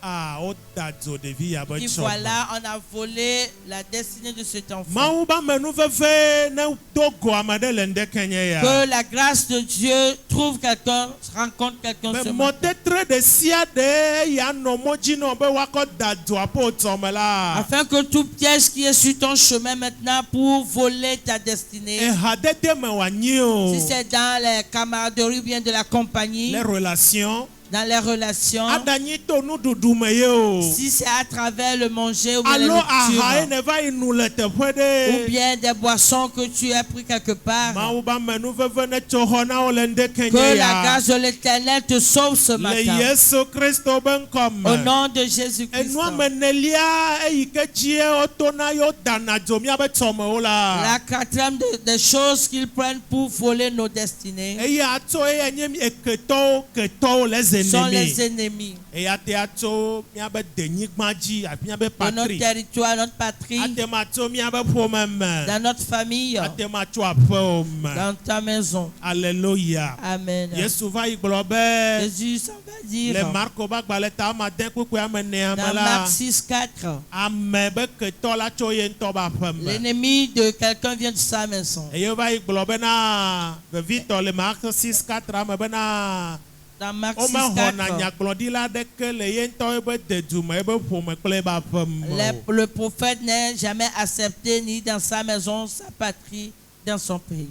woda dzo ɖevi ya be Et tsɔ. voilà, on a volé la destinée de cet enfant. Mawu be amenuveve ne do go ame ɖe le ŋdeke nye ya. Que la grâce de Dieu trouve quelqu'un, rencontre quelqu'un Me ce matin. mɔtetre ɖe sia ɖe ya nɔ mɔ dzi nɔ be woakɔ da dzoa ƒe tɔme la. Afin que tout piège qui est sur ton chemin maintenant pour voler ta destinée, Ehadede me wòanyi o. si c'est dans les camaraderies ou bien de la compagnie, Les relations. dans les relations, Aɖanyi to nuɖuɖu me ye o. si c'est à travers le manger ou bien les Alo aha ye nourritures, ne va yi nu le teƒe ou ɖe. bien des boissons que tu as pris quelque part, Mawu be amenuveve ne tso xɔ na wo le ŋdeke que nye la ya. grâce de l'Éternel te sauve ce Le matin. Yesu Kristo be ŋkɔ Au me. nom de Jésus-Christ. Enua me nelia eyi ke dzie wotona ye wodana dzo míabe tɔmewo la. La quatrième des choses qu'ils prennent pour voler nos destinées Eye atso eye nye ketɔwo le sont les zenemi. ennemis Eya te atso míabe denyigba dzi afi míabe de notre patri. territoire, notre patrie, Ate ma tso míabe ƒome me. dans notre famille, Ate ma tso aƒewo me. dans ta maison. Alléluia. Amen. Yesu va yi gblɔ be Jésus s'en va dire le Marko be agbalẽ ta amade kpekpe ame nea me dans la. Marc 6,4, Ame be ketɔ la tso ye ŋutɔ be aƒe me. l'ennemi de quelqu'un vient de sa maison. Eye va yi gblɔ bena vevitɔ le Mark 6:4 me bena Dans Marc womexɔna 6,4, nyagblɔɖila aɖeke le ye ŋutɔ ebe dedume ebe ƒome kple ebe aƒe me o. le prophète n'est jamais accepté ni dans sa maison, sa patrie, dans son pays.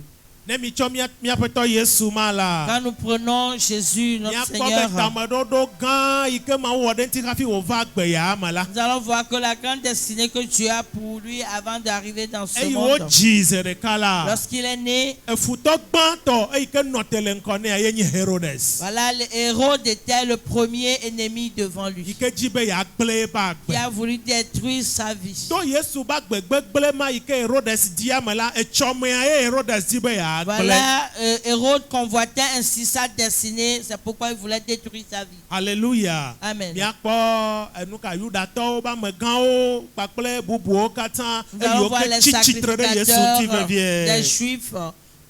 Ne mi tsɔ míaƒetɔ Yesu ma la. Quand nous prenons Jésus, notre Míakpɔ be Seigneur, tameɖoɖo gã yi ke Mawu wɔ ɖe ŋuti hafi wòva agbe ya me la. nous allons voir que la grande destinée que Dieu a pour lui avant d'arriver dans ce Eyi monde, wodzi zi ɖeka la. lorsqu'il est né, Efutɔ gbãtɔ eyi ke nɔ te le ŋkɔ nea ye nye Herodes. voilà, le Hérode était le premier ennemi devant Yi lui, ke dzi be yeagblẽ eƒe qui agbe. a voulu détruire sa vie. To Yesu be agbegbe ma yi ke Herodes di ame la etsɔmea ye Herodes di be yeagblẽ. Voilà, Hérode convoitait ainsi sa destinée, c'est pourquoi il voulait détruire sa vie. Alléluia. Amen. Míakpɔ enu ka Yudatɔwo be amegãwo kpakple bubuwo katã Nous allons eyiwo voir ke les tsi tsitre ɖe Yesu ŋuti sacrificateurs des vevie. Juifs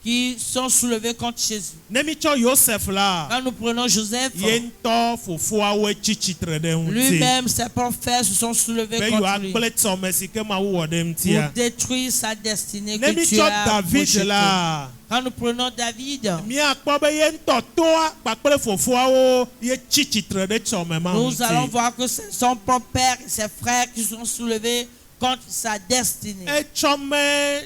qui sont soulevés contre Jésus. Ne mitsɔ Yosef la, Quand nous prenons Joseph, ye ŋutɔ fofoawoe tsi tsitre ɖe ŋuti. lui-même, ses propres frères se sont soulevés Be contre lui yewoagblẽ tɔme si ke Mawu wɔ ɖe pour ŋutia. détruire sa destinée Ne que tu mitsɔ as David projetée. la, Quand nous prenons David, míakpɔ be ye ŋutɔ toa kpakple fofoawo ye tsi tsitre ɖe tsɔme ma nous allons ŋuti. voir que c'est son propre père et ses frères qui sont soulevés contre sa destinée. Etsɔme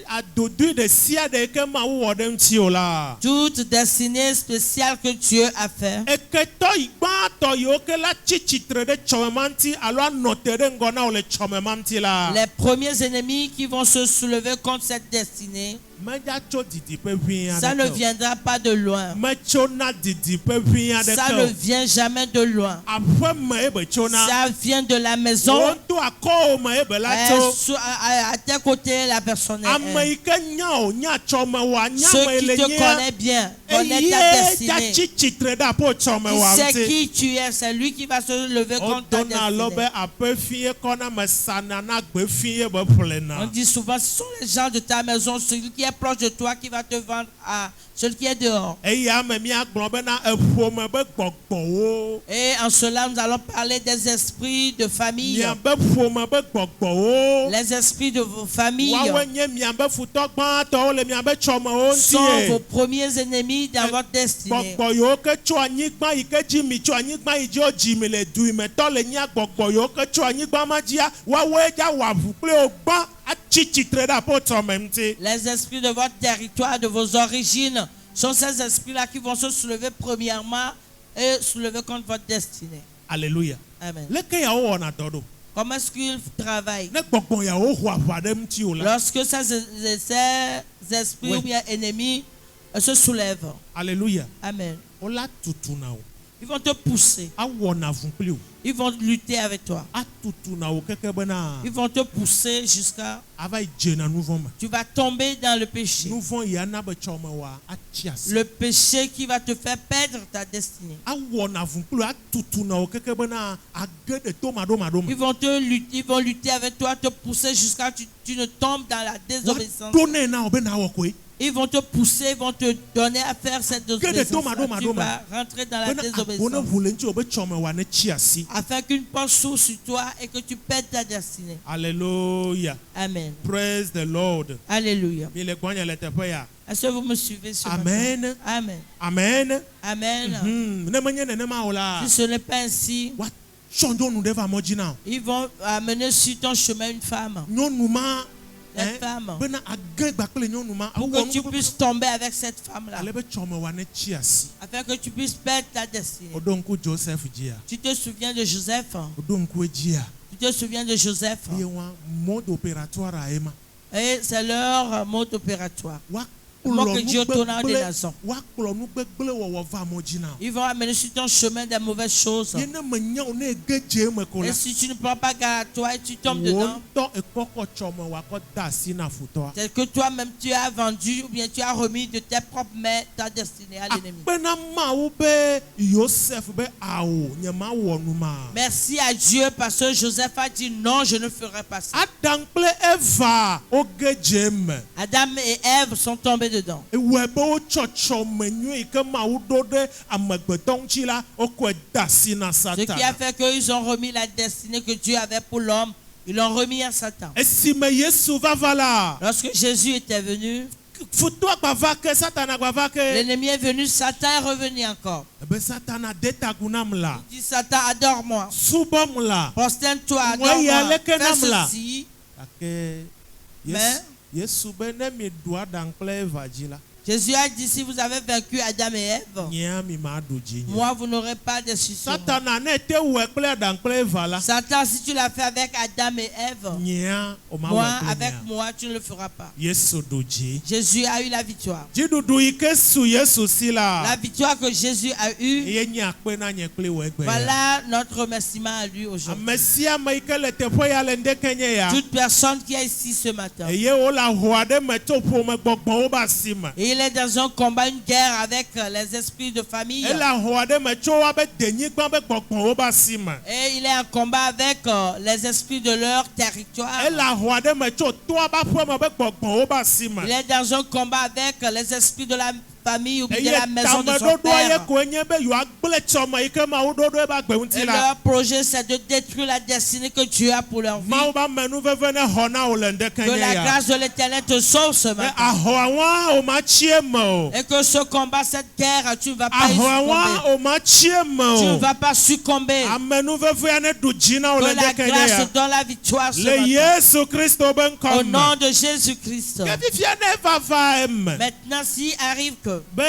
adodoe ɖe sia ɖe ke Mawu wɔ ɖe ŋuti o la. Toute destinée spéciale que Dieu a fait, Eketɔ yi gbãtɔ yiwo ke la tsi tsitre ɖe tsɔme ma ŋuti alo anɔ te ɖe ŋgɔ na wo le tsɔme ma ŋuti la. les premiers ennemis qui vont se soulever contre cette destinée, Meja tso didiƒe ʋĩ Ça ne aɖeke o. viendra pas de loin. Metsona didiƒe ʋĩ Ça aɖeke ne o. vient jamais de loin. Aƒeme ebe tsona. Ça vient de la maison. Woto akɔwome ebe la tso. À tes côtés, la personne Ame est. yi ke nya o, nya tsɔmewoa, nya Ceux me qui le te nyia. connaissent bien, connaissent ta Eye ya destinée. tsi tsitre ɖe aƒe tsɔmewoa Il sait ŋuti. qui tu es, c'est lui qui va se lever contre ta Wodona lɔ be destinée. aƒe fie kɔna me sana na gbe fie be On ƒlena. dit souvent, ce sont les gens de ta maison, celui qui est proche de toi qui va te vendre à celui qui est dehors. Eye ame miagblɔ bena eƒome be gbɔgbɔwo. Et en cela, nous allons parler des esprits de famille. Miabe ƒome be gbɔgbɔwo. Les esprits de vos familles Woawoe nye miabe futɔ gbãtɔwo le miabe tsɔmewo sont vos ŋuti. premiers ennemis dans votre destinée. Gbɔgbɔ yiwo ke tso anyigba yi ke dzi mi tso anyigba yi dzi wo dzi mi le du yi me tɔ le nya gbɔgbɔ yiwo ke tso anyigba ma dzia woawoe dza wɔ avu kple wo gbã atsi tsitre ɖe aƒe tsɔme ŋuti. Les esprits de votre territoire, de vos origines, sont ces esprits-là qui vont se soulever premièrement et soulever contre votre destinée. Alléluia. Amen. Leke yawo wɔna dɔ ɖo? Comment est-ce qu'ils travaillent? Ne gbɔgbɔ yawo ho aʋa ɖe ŋuti o la. Lorsque ces esprits Oui. ou bien ennemis se soulèvent. Alléluia. Amen. Wola tutuna wo. Ils vont te pousser. Awɔna avu kpli wo. Ils vont lutter avec toi. Atutuna wo keke bena Ils vont te pousser jusqu'à... ava yi dzena nu vɔ me. Tu vas tomber dans le péché. Nu vɔ yi ana be tsɔmewoa atsi asi. Le péché qui va te faire perdre ta destinée. Awɔna avu kpli wo atutuna wo keke bena age ɖe tomaɖomaɖo me. Ils vont lutter avec toi, te pousser jusqu'à ce que tu ne tombes dans la désobéissance. Woaɖo nɛ na wo bena awɔ koe. Ils vont te pousser, ils vont te donner à faire cette désobéissance. doma. Tu vas rentrer dans la Bena agbo ne désobéissance. ʋu le ŋuti wo be tsɔmewoa ne tsi asi. Afin qu'une porte s'ouvre sur toi et que tu perdes ta destinée. Alléluia. Amen. Praise the Lord. Alléluia. Mi le gbɔnye le teƒe ya. Est-ce que vous me suivez ce matin? Amen. Amen. Amen. Amen. Ne menye nenema o la. Si ce n'est pas ainsi, Woatsɔ nyɔnu ɖe va mɔdzi na. ils vont amener sur ton chemin une femme. Nyɔnu ma. La femme. Bena age gbakple nyɔnu ma. Pour que tu puisses tomber avec cette femme-là. Ale be tsɔmewoa ne tsi asi. Afin que tu puisses perdre ta destinée. Woɖo ŋku Joseph dzia. Tu te souviens de Joseph? Woɖo ŋku edzia. Tu te souviens de Joseph? Ye wa mode opératoire a ema. Et c'est leur mode opératoire. Wakplɔ Comment que Dieu tourne des nations. Wakplɔ nugbegble wɔwɔ va mɔdzi na. Ils vont amener sur ton chemin des mauvaises choses. Ye ne menya o ne ege dze me ko la. Et si tu ne prends pas garde à toi et tu tombes Wo dedans, ŋutɔ ekɔkɔ tsɔmewoa kɔ da asi na futɔa. c'est que toi-même tu as vendu ou bien tu as remis de tes propres mains ta destinée à l'ennemi. Akpena Mawu be Joseph be awo nye ma wɔ nu ma. Merci à Dieu parce que Joseph a dit non, je ne ferai pas ça. Adam kple Eva woge dze me. Adam et Ève sont tombés dedans. Ewɔe be wotsɔ tsɔme nyui yi ke Mawu ɖo ɖe amegbetɔ ŋuti la wokɔe da asi na Ce qui a Satan. fait qu'ils ont remis la destinée que Dieu avait pour l'homme, ils l'ont remis à Satan. Esime Yesu va la. Lorsque Jésus était venu, Futɔa gba va ke Satana gba va ke. l'ennemi est venu, Satan est revenu encore. Ebe Satana de tagu nam la. Il dit Satan, adore-moi, Subɔm la. prosterne-toi, Moi, y a adore-moi, leke nam la. fais ceci. Gake Mais- Yesu be ne mi ɖu Adam kple Eva dzi la. Jésus a dit, si vous avez vaincu Adam et Ève, Nyea mi ma ɖu dzi nye. moi vous n'aurez pas de succès. Satana ne te wɔe kple Adam kple Eva la. Satan, si tu l'as fait avec Adam et Ève, Nyea o ma moi, wɔe kple avec nyea. moi, tu ne le feras pas. Yesu ɖu dzi. Jésus a eu la victoire. Dziɖuɖu yi ke su Yesu si La la. victoire que Jésus a eue, Eye nye akpe na nye kple wɔ egbe ya. voilà notre remerciement à lui aujourd'hui. Ame sia ame yi ke le teƒe ya le ŋdeke nye ya. Toute personne qui est ici ce matin, Eye wole ho aɖe me tso ƒome gbɔgbɔwo be asi me. et il est dans un combat, une guerre avec les esprits de famille, Ele ho aɖe me tso woabe denyigba be gbɔgbɔwo be asi me. et il est en combat avec les esprits de leur territoire. Ele ho aɖe me tso toa be aƒeme be gbɔgbɔwo be asi me. Il est dans un combat avec les esprits de la famille ou bien de Eye la maison de son tameɖoɖoa ye père. koe nye be yewoagblẽ tsɔme yi ke Mawu ɖo ɖo ebe agbe ŋuti Et la. leur projet, c'est de détruire la destinée que Dieu a pour leur vie. Mawu be amenuveve ne xɔ na wò le ŋdeke Que nye la ya. grâce de l'Éternel te sauve ce Be matin. ahɔawa o ma tsi eme o. Et que ce combat, cette guerre, tu ne vas pas y Ahɔawa succomber. o ma tsi eme Tu ne o. vas pas succomber. Amenuvevea ne ɖu dzi na wò Que le la ŋdeke nye ya. grâce donne la victoire ce Le matin. Yesu Kristo be Au ŋkɔ me. nom de Jésus-Christ. Ke fifia ne va va eme. Maintenant, s'il arrive que Be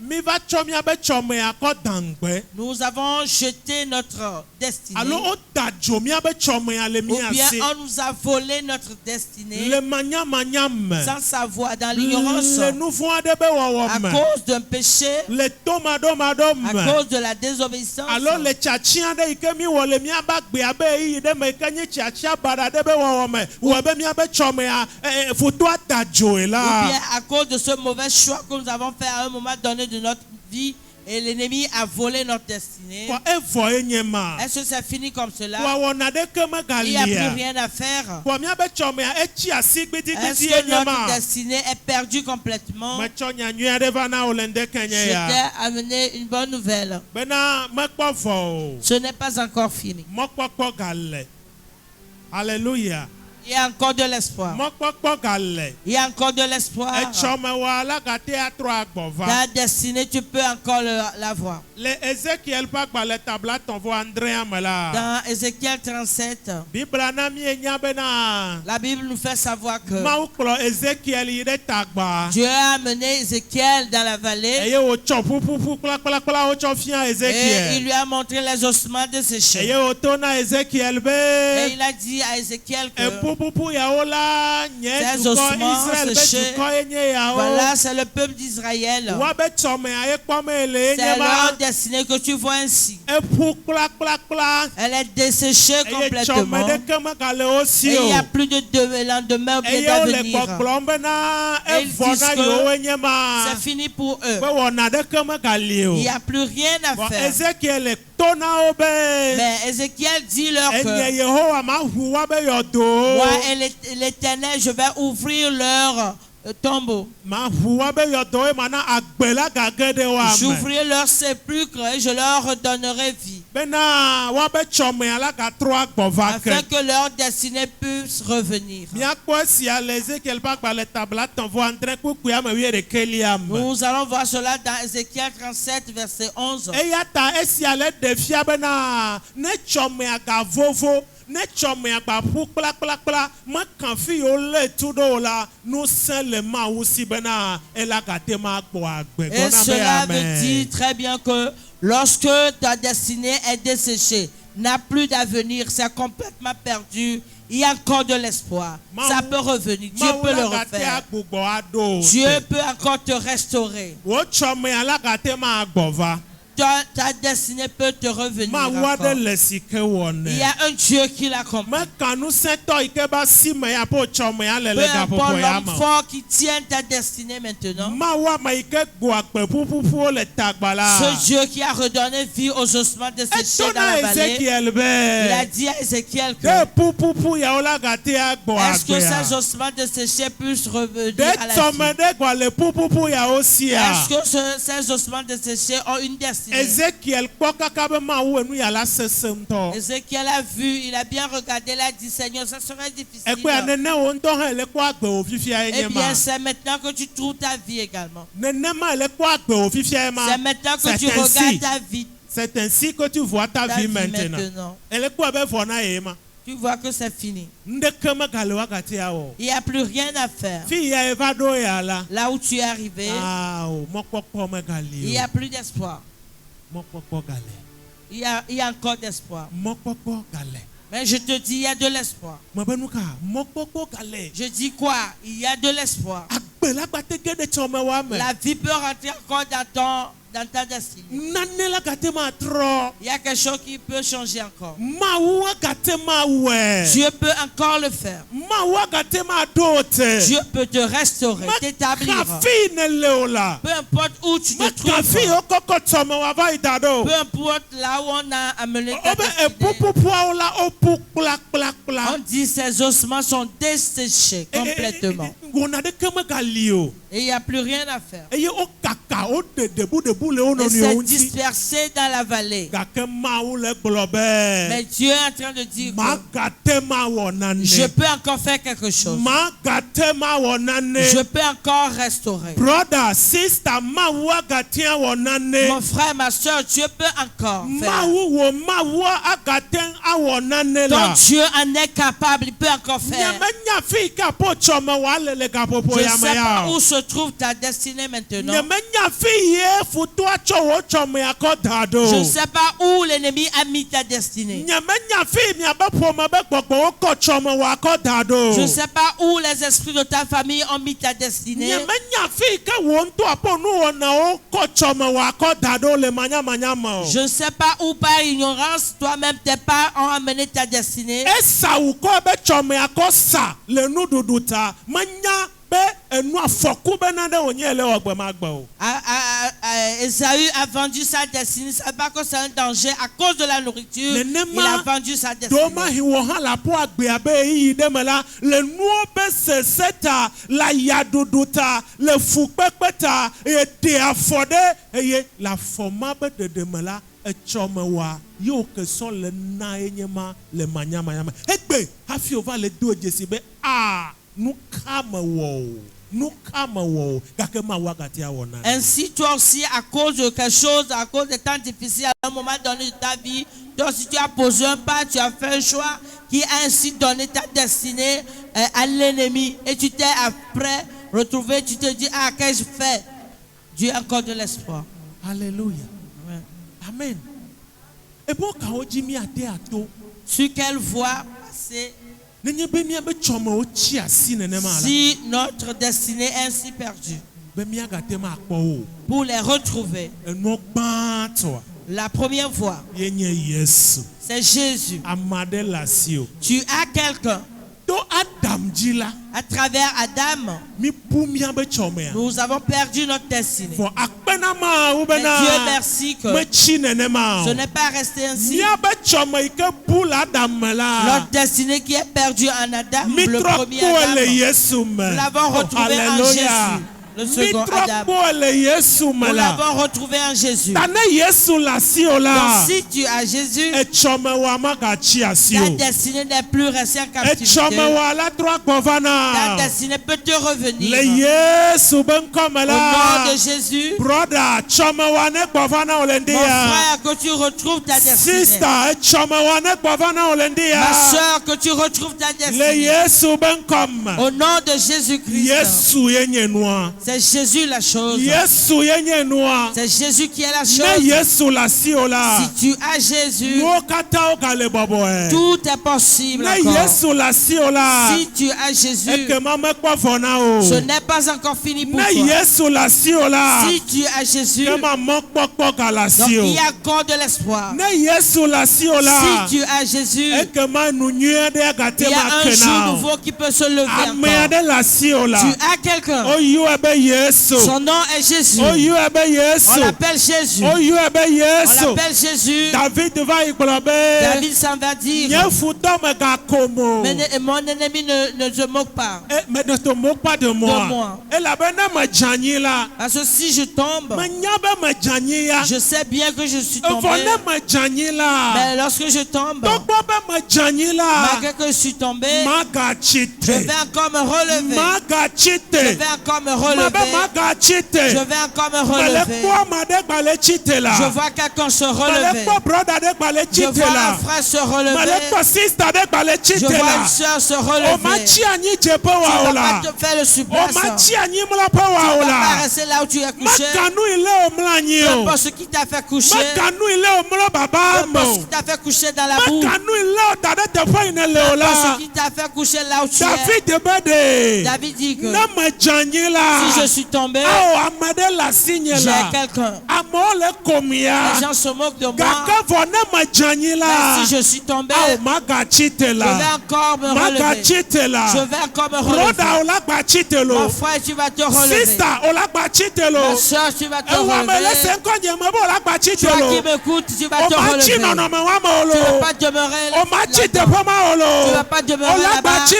mi va tsɔ miabe tsɔmea kɔ da ŋgbe. nous avons jeté notre destinée. Alors on t'a dit mia be chome ya le Ou mia bien se. on nous a volé notre destinée Le manyam. sans savoir, dans l'ignorance, Le nouveau de be à wawam. cause d'un péché, Le tomadom. à cause de la désobéissance. Alors le tchatchia de ikemi wole mia ba gbe abe yi de me kanyi tchatchia bara de be wawam. Ou be mia be chome ya faut toi ta joe Ou là. bien à cause de ce mauvais choix que nous avons fait à un moment donné de notre vie et l'ennemi a volé notre destinée. Kwa evo enyema. Est-ce que c'est fini comme cela? Kwa wona de kema Il n'y a plus galia. rien à faire. Kwa mia be chome ya echi asigbiti Est-ce gbiti que notre enyema. destinée est perdue complètement? Macho nyanyua de vana olende kenye Je ya. t'ai amené une bonne nouvelle. Bena mekpo vo. Ce n'est pas encore fini. Mokpokpo gale. Alléluia. Il y a encore de l'espoir. Mokpokpo gale. Il y a encore de l'espoir. Echome wa la gate atro agbova. Ta destinée, tu peux encore l'avoir. Le Ezekiel pa gba le tabla ton vo Andrea mela. Dans Ézéchiel 37, Bible na mi enya bena. la Bible nous fait savoir que Ma uklo Ezekiel ide tagba. Dieu a amené Ézéchiel dans la vallée Eye o cho pupu kla o cho fia et il Ezekiel. lui a montré les ossements desséchés. Eye o tona Ezekiel Et be. il a dit à Ézéchiel que Pupu ya ola nye ces duko ossements Israel be séchés, duko enye ya o. voilà, c'est le peuple d'Israël. Wa be chome aye kwame ele C'est enye ma. leur destinée que tu vois ainsi. Epu kla. Elle est desséchée Eye chome complètement. de kema gale o si Et il n'y a o. plus de lendemain ou bien Eye o le d'avenir. kpɔkplɔm bena Et ils evɔ disent na que yewo enye ma. C'est fini pour eux. Be wɔna ɖeke megali o. Il n'y a plus rien à Vɔ faire. Ezekiel le to na wo be. Mais Ézéchiel dit leur Enye que Yehowa ma hu wa be yɔdo. moi et l'Éternel, je vais ouvrir leur tombeau. Ma hu wa be yɔdo ye ma na agbe la gage de wa me. J'ouvrirai leur sépulcre et je leur redonnerai vie. Bena wa be tsɔmea la gatrɔ agbɔva ke. Afin que leur destinée puisse revenir. Miakpɔ esia le Ezekiel ƒe agbalẽ tabla tɔn vɔ andre kpukpui ame 11 me. Nous allons voir cela dans Ézéchiel 37, verset 11. Eya ta esia le ɖe fia bena ne tsɔmea ga vovo. Ne tsɔmea gba ƒu kplakplakpla mekan fi yiwo lé tu ɖo o la ŋusẽ le Mawu si bena ela gate ma gbɔ agbe Et gbɔna be cela veut amen. dire très bien que lorsque ta destinée est desséchée, n'a plus d'avenir, c'est complètement perdu, il y a encore de l'espoir. Ça peut revenir. Dieu Mawu peut le la gate refaire. agbugbɔ aɖo o Dieu te. peut encore te restaurer. Wo tsɔmea la gate ma gbɔ va. Ta destinée peut te revenir Mawu encore. aɖe le si ke wɔ Il y nɛ. a un Dieu qui l'accompagne. Mekan ŋusẽtɔ yi ke be asi me ya po tsɔmea le Peu le importe gaƒoƒo ya l'homme me. fort qui tient ta destinée maintenant. Mawu ame yi ke gbo agbe ƒuƒuƒuwo le tagba la. Ce Dieu qui a redonné vie aux ossements desséchés Eto dans na la vallée. Ezekiel Il a be. dit à Ézéchiel que De pupupu yawo la gate agbɔ est-ce que agbea. ces ossements desséchés puissent revenir De à la vie? tɔme ɖe gba le pupupu yawo sia. Est-ce que ces ossements desséchés ont une destinée? Ezekiel kpɔ kaka be Mawu enu ya la sese ŋutɔ. Ézéchiel a vu, il a bien regardé, il a dit Seigneur, ça serait difficile. Ekpea nene wo ŋutɔ hã le kpɔ agbe wo fifia ye Eh nye ma. bien, c'est maintenant que tu trouves ta vie également. Nenema le kpɔ agbe wo fifia ye ma. C'est maintenant que C'est tu ainsi. regardes ta vie, C'est ainsi que tu vois ta ta vie vie maintenant. maintenant. Ele kpɔ be vɔ na ye ma. Tu vois que c'est fini. Ŋdeke megale wagatia wɔ. Il n'y a plus rien à faire. Fi ya eva ɖo ya la. Là où tu es arrivé, O mɔkpɔkpɔ il megali n'y o. a plus d'espoir. Mɔkpɔkpɔ gale. Il y a encore d'espoir. Mɔkpɔkpɔ gale. Mais je te dis, il y a de l'espoir. Mɔbenu ka mɔkpɔkpɔ gale. Je dis quoi? Il y a de l'espoir. Agbe la gbate ge ɖe tsɔme wa me. La vie peut rentrer encore dans ta destinée. Nane la gate ma trɔ. Il y a quelque chose qui peut changer encore. Mawu agate ma wɛ. Dieu peut encore le faire. Mawu agate ma ɖo te. Dieu peut te restaurer, t'établir. Mekafi ne le o la. Peu importe où tu te Mekafi trouves. wo kɔkɔ tsɔme wa va yi da ɖo. Peu importe là où on a amené ta Obe destinée. epupupuawo la wopu kplakplakpla. On dit ces ossements sont desséchés complètement. Wɔna ɖeke megali o. Et il n'y a plus rien à faire. Eye wo kaka wo ɖe debudebu le wo Et c'est nɔnɔewo ŋuti. dispersé dans la vallée. Gake Mawu le gblɔ Mais be. Dieu est en train de dire que Magate ma wɔ nane. je peux encore faire quelque chose. Magate ma wɔ nane. Je peux encore restaurer. Brother, sister, Mawu agate wɔ nane. Mon frère, ma soeur, Dieu peut encore faire. Mawu wo Mawu agate awɔ nane Donc la. Dieu en est capable, il peut encore faire. Nyemenya fi ka po tsɔme wa le gaƒoƒo Je ne ya me sais pas ya où o. se trouve ta destinée maintenant. Nyemenya Je ne sais pas où l'ennemi a mis ta destinée. Je ne sais pas où les esprits de ta famille ont mis ta destinée. Je ne sais pas où par ignorance, toi-même tes parents ont amené ta destinée. Esaü a vendu sa destinée. Il ne savait pas que c'est un danger à cause de la nourriture. Il a vendu sa destinée. Ainsi, toi aussi, à cause de quelque chose, à cause des temps difficiles, à un moment donné de ta vie, toi aussi tu as posé un pas, tu as fait un choix qui a ainsi donné ta destinée à l'ennemi. Et tu t'es après retrouvé, tu te dis, ah, qu'est-ce que je fais? Dieu a encore de l'espoir. Alléluia. Amen. Et bon, quand sur quelle voie passer? Si notre destinée est ainsi perdue, pour les retrouver, la première voie, c'est Jésus. Tu as quelqu'un. À travers Adam, nous avons perdu notre destinée. Mais Dieu merci que ce n'est pas resté ainsi. Notre destinée qui est perdue en Adam, le premier Adam, nous l'avons retrouvé en Jésus. Le second Adam. Nous l'avons retrouvé en Jésus. Donc si tu as Jésus, ta destinée n'est plus restée en captivité. Ta destinée peut te revenir. Au nom de Jésus, mon frère, que tu retrouves ta destinée. Ma soeur, que tu retrouves ta destinée. Au nom de Jésus-Christ. C'est Jésus la chose. C'est Jésus qui est la chose. Si tu as Jésus, tout est possible encore. Si tu as Jésus, ce n'est pas encore fini pour toi. Si tu as Jésus, donc il y a encore de l'espoir. Si tu as Jésus, il y a un jour nouveau qui peut se lever encore. Tu as quelqu'un. Son nom est Jésus. On l'appelle Jésus. On l'appelle Jésus. David s'en va dire, mais mon ennemi ne se moque pas de moi. Parce que si je tombe, je sais bien que je suis tombé. Mais lorsque je tombe, malgré que je suis tombé, je vais encore me relever. Je vais encore me relever. Je vais encore me relever. Je vois quelqu'un se relever. Je vois un frère se relever. Je vois une soeur se relever. Tu ne vas pas te faire le suppresseur. Tu ne vas pas rester là où tu es couché. Peu importe ce qui t'a fait coucher. Peu importe ce qui t'a fait coucher dans la boue. Peu importe ce qui t'a fait coucher là où tu es. David dit que si je suis tombé, j'ai quelqu'un. Les gens se moquent de moi. Mais si je suis tombé, je vais encore me relever. Je vais encore me relever. Mon frère, tu vas te relever. Ma soeur, tu vas te relever. Toi qui m'écoutes, tu vas te relever. Tu ne vas pas demeurer là-bas. Tu ne vas pas demeurer là-bas. Tu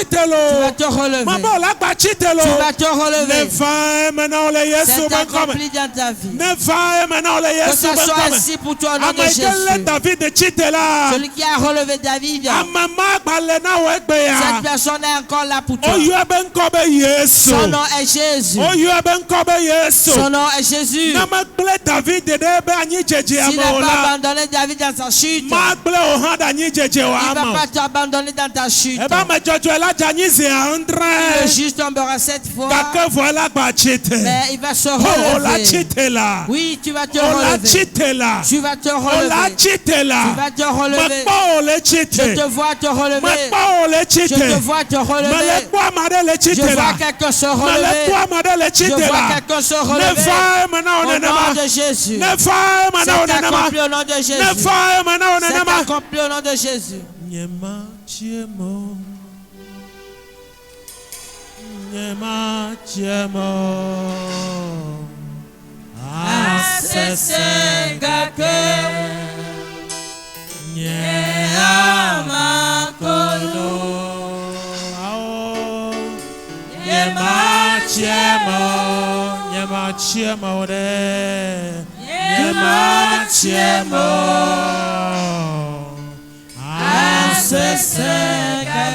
vas te relever. Tu vas te relever. C'est accompli dans ta vie. Que ça soit ainsi pour toi au nom de Jésus. Celui qui a relevé David, cette personne est encore là pour toi. Son nom est Jésus. Son nom est Jésus. S'il n'a pas abandonné David dans sa chute, il ne va pas t'abandonner dans ta chute. Le juste tombera 7 fois. Mais il va se Oh, relever. là. Oui, tu vas te Oh, la relever. chite là. Tu vas te Oh, la relever. chite Tu là. vas te relever. Je te vois te relever. Je te vois te relever. Je vois quelqu'un se relever. Je vois quelqu'un se relever. Au nom de Jésus. C'est accompli au nom de Jésus. C'est accompli au nom de Jésus. Nyema chiemo. Nyema chiemo. Asesengake. Nyema kono. Nyema chiemo. Nyema chiemo de. Nyema chiemo.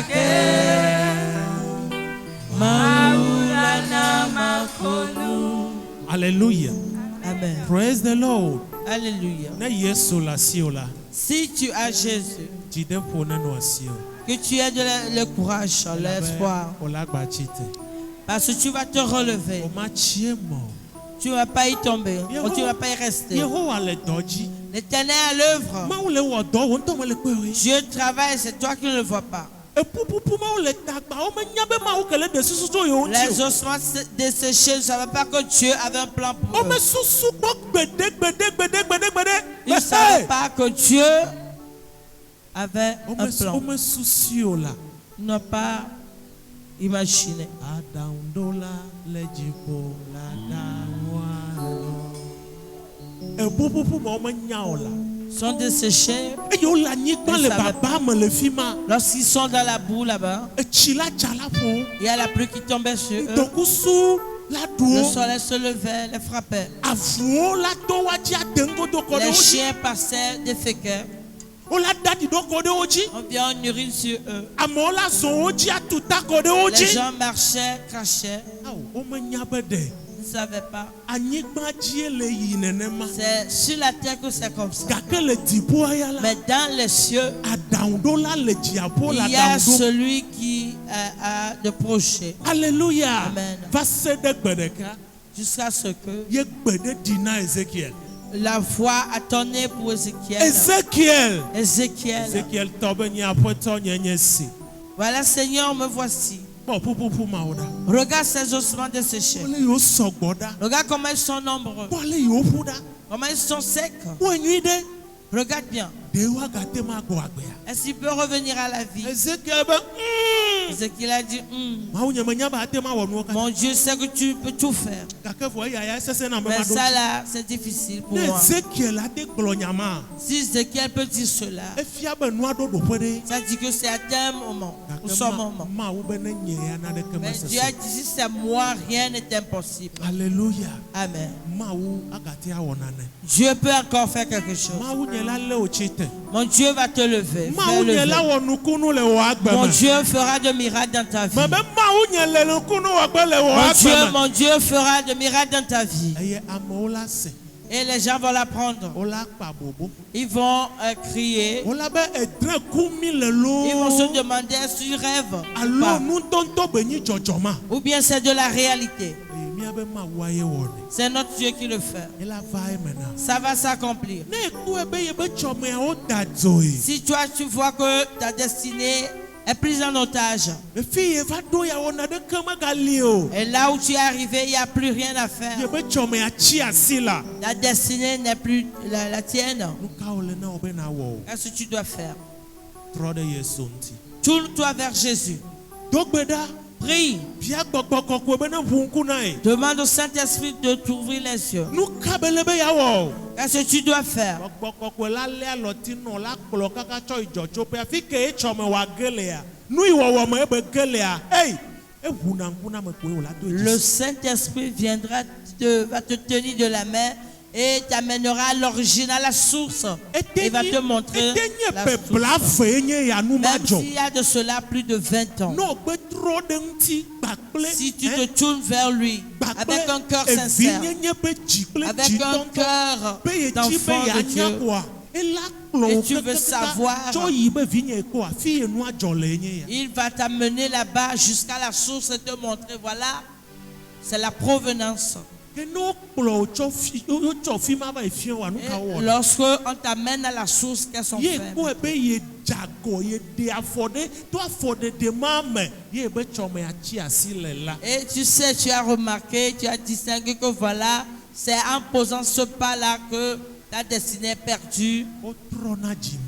Asesengake. Maulana makonu. Hallelujah. Amen. Praise the Lord. Alléluia. Na Yesu la siola. Si tu as Jésus, Jide pona no asio. que tu aies le courage, l'espoir, Ola gba chite. parce que tu vas te relever. O ma chiemo. Tu ne vas pas y tomber, ou tu ne vas pas y rester. Yehowa le doji. L'Éternel est à l'œuvre. Ma le wo do won to mo le pe ori. Dieu travaille, c'est toi qui ne le vois pas. E pupupu ma le tagba o ma nya be ma o kele de susu to yo Les nti. ossements desséchés ne savaient pas que Dieu avait un plan pour O me eux. susu bo gbede. Ils ne savaient pas que Dieu avait O un plan. me susi o la. Ils n'ont pas imaginé. Adaundola lejipo la dawa. E pupupu ma o ma nya o la. Ils sont desséchés E yo la nyigba le baba me le fima. lorsqu'ils sont dans la boue là-bas. E chila chala po. Il y a la pluie qui tombait sur eux. Dokusu la Le duo. soleil se levait, les frappait. Avuo la to wa ji adengo do ko de Les oji. chiens passaient, déféquaient. O la dadi do ko de oji. On vient en urine sur eux. Amo la so oji atuta ko de Les oji. gens marchaient, crachaient. O me nya be de. Ils ne savaient pas. Anyigba ji le yi nenema. C'est sur la terre que c'est comme ça. Gake le dibo aya la. Mais dans les cieux, Adaundo la le diabo la il y a daundo. celui qui a de projet. Alléluia. Amen. Va se de gbedeka. Jusqu'à ce que Ye gbede dina Ezekiel. la voix a tonné pour Ézéchiel. Ezekiel. Ézéchiel. Ezekiel tobe ni apoto nyenye si. Voilà, Seigneur, me voici. Bon pupupu ma oda. Regarde ces ossements desséchés. Ole yo sogboda. Regarde comment ils sont nombreux. Ole yo puda. Comment ils sont secs. Wenyi de. Regarde bien. Dewa gate ma go agbea. Est-ce qu'il peut revenir à la vie? Ezekiel be. Ézéchiel a dit, Ma unya menya ba ate ma wonu ka. mon Dieu sait que tu peux tout faire. Gake vo ya ya sese na me Mais ma do. ça là, c'est difficile pour moi. Ezekiel ade glonyama. Si Ézéchiel peut dire cela, Efia be nu ado do pede. ça dit que c'est à un moment, ou son moment. Ma u be ne nye ya na de ke ma Mais Dieu a sese. dit, si c'est moi, rien n'est impossible. Alléluia. Amen. Ma u agate awonane. Dieu peut encore faire quelque chose. Ma u nye la le o chite. Mon Dieu va te lever. Ma Fais u nye la lever. wonukunu le o agbe Mon me. Dieu fera de miracles dans ta vie. Ma be ma u nye le nukunu agbe le o agbe me. Mon Dieu fera de miracles dans ta vie. Eye amo la se. Et les gens vont l'apprendre. O la pa bobo. Ils vont crier. O la be edre kumi le lo. Ils vont se demander est-ce qu'ils rêvent ou Alo pas. nu tonto be nyi jojoma. Ou bien c'est de la réalité. Eye mi abe ma wa ye woni. C'est notre Dieu qui le fait. Ela va e mena. Ça va s'accomplir. Ne ku ebe ye be chome o da zoe. Si toi tu vois que ta destinée est prise en otage, Le fille va do ya wona de kama gali o. et là où tu es arrivé, il n'y a plus rien à Ye faire. be chome a chi asila. La destinée n'est plus la tienne. Nu ka ole na obe na wo. Qu'est-ce que tu dois faire? Tro de Yesu nti. Tourne-toi vers Jésus. Dogbeda. Prie. Bia gbọgbọkọ ko ebe na vunku na e. Demande au Saint-Esprit de t'ouvrir les yeux. Nu ka belebe ya wo. Qu'est-ce que tu dois faire? Gbọgbọkọ ko la le aloti no la kplɔ kaka tsɔ idzɔtso pe afi ke etsɔme wa gele ya. Nu iwɔwɔ me ebe gele ya. Ei. Eʋu na ŋku na me koe o la do Le edzi. Saint-Esprit viendra, va te tenir de la main et t'amènera à l'origine, à la source. Il va te montrer la Etenye source. pebla fe nye ya nu ma Même dzɔ. s'il y a de cela plus de 20 ans. No gbe tro de ŋuti gbakple. Si tu te tournes vers lui avec un cœur Evi sincère, nyenye be dzi kple avec dzi un tɔntɔ. cœur Be ye dzi be d'enfant de ya Dieu, nya koa. Ela kplɔ et wo tu veux savoir, tsɔ yi be vi nye koa fi ye nua dzɔ le nye ya. il va t'amener là-bas jusqu'à la source et te montrer, voilà c'est la provenance. Que nous plo chofi yo chofi ma ba efien wa nu ka Et wo. lorsque on t'amène à la source qu'elles sont Ye fermes. ko ebe ye jago ye de afode to afode de mame ye ebe chome achi asile la. Et tu sais, tu as remarqué, tu as distingué que voilà, c'est en posant ce pas-là que ta destinée est perdue. O trona jime.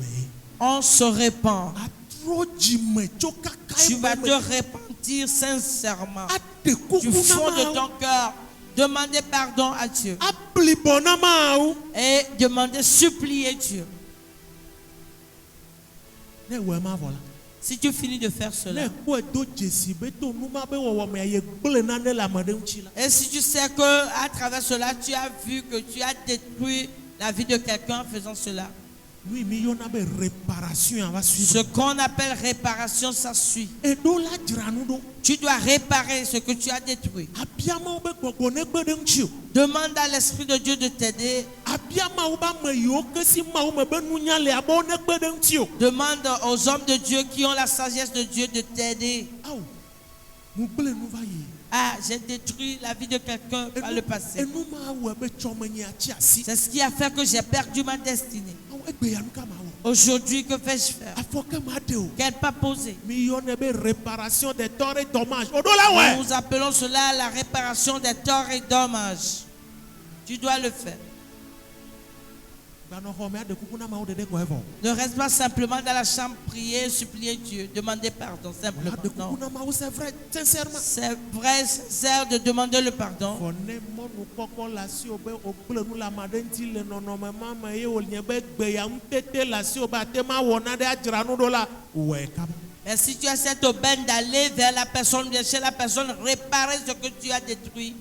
On se répand. Atro jime choka Tu kai vas meme. te repentir sincèrement. Ate Du kuku fond de na ton cœur, demander pardon à Dieu. Appli bona ma ou. Et demander, supplier Dieu. Ne we ma vola. Si tu finis de faire cela, Ne ko do jesi be to nu ma be wo me ye gble na ne la made unchi la. et si tu sais que à travers cela, tu as vu que tu as détruit la vie de quelqu'un en faisant cela, Oui, mi yo na be réparation va ce suivre. qu'on appelle réparation, ça suit. E do la dranu do. Tu dois réparer ce que tu as détruit. Abiama o be gbogbo ne gbe de unchi o. Demande à l'Esprit de Dieu de t'aider. Abiama o ba me yo ke si ma o me be nunya le abo ne gbe de unchi o. Demande aux hommes de Dieu qui ont la sagesse de Dieu de t'aider. Aw. Mu gble nu va yi. Ah, j'ai détruit la vie de quelqu'un par le passé. E nu ma wo be chome nya achi asi. C'est ce qui a fait que j'ai perdu ma destinée. Aw e gbe ya nu ka ma wo. Aujourd'hui, que vais-je faire? Afoke ma de o. Quel pas poser? Mi yo ne be réparation des torts et dommages. O do la we. Nous appelons cela la réparation des torts et dommages. Tu dois le faire. Ba no ho me ade kuku na ma o de ko evo. Ne reste pas simplement dans la chambre, prier, supplier Dieu, demander pardon simplement. Ade Non. kuku na ma o c'est vrai sincèrement. C'est vrai, sincère de demander le pardon. Fone mo nu koko la si o be o gble nu la ma de nti le nono me ma me ye o nye be gbe ya mtete la si o ba te ma wona de ajra nu do la. We kam. Mais si tu as cette aubaine d'aller vers la personne, bien chez la personne, réparer ce que tu as détruit,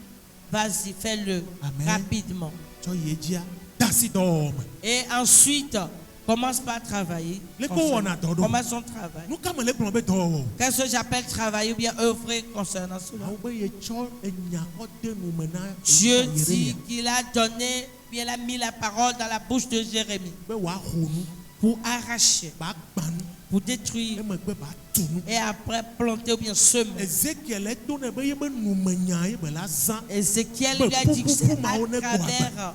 vas-y, fais-le Amen. rapidement. Cho ye jia. Dasi do me. Et ensuite, commence par travailler. Les concernant- co- on a todo. Commence ton travail. Nu ka me le plombe do wo. Qu'est-ce que j'appelle travailler ou bien œuvrer concernant cela? Aw be ye cho enya ko de nu me na. Dieu dit qu'il a donné, puis il a mis la parole dans la bouche de Jérémie Be wa honu pour arracher, ba gban pour e détruire me gbe ba tunu. et après planter ou bien semer. Ezekiel to ne be ye be nu me nya e be la zan. Ézéchiel lui a dit que c'est à travers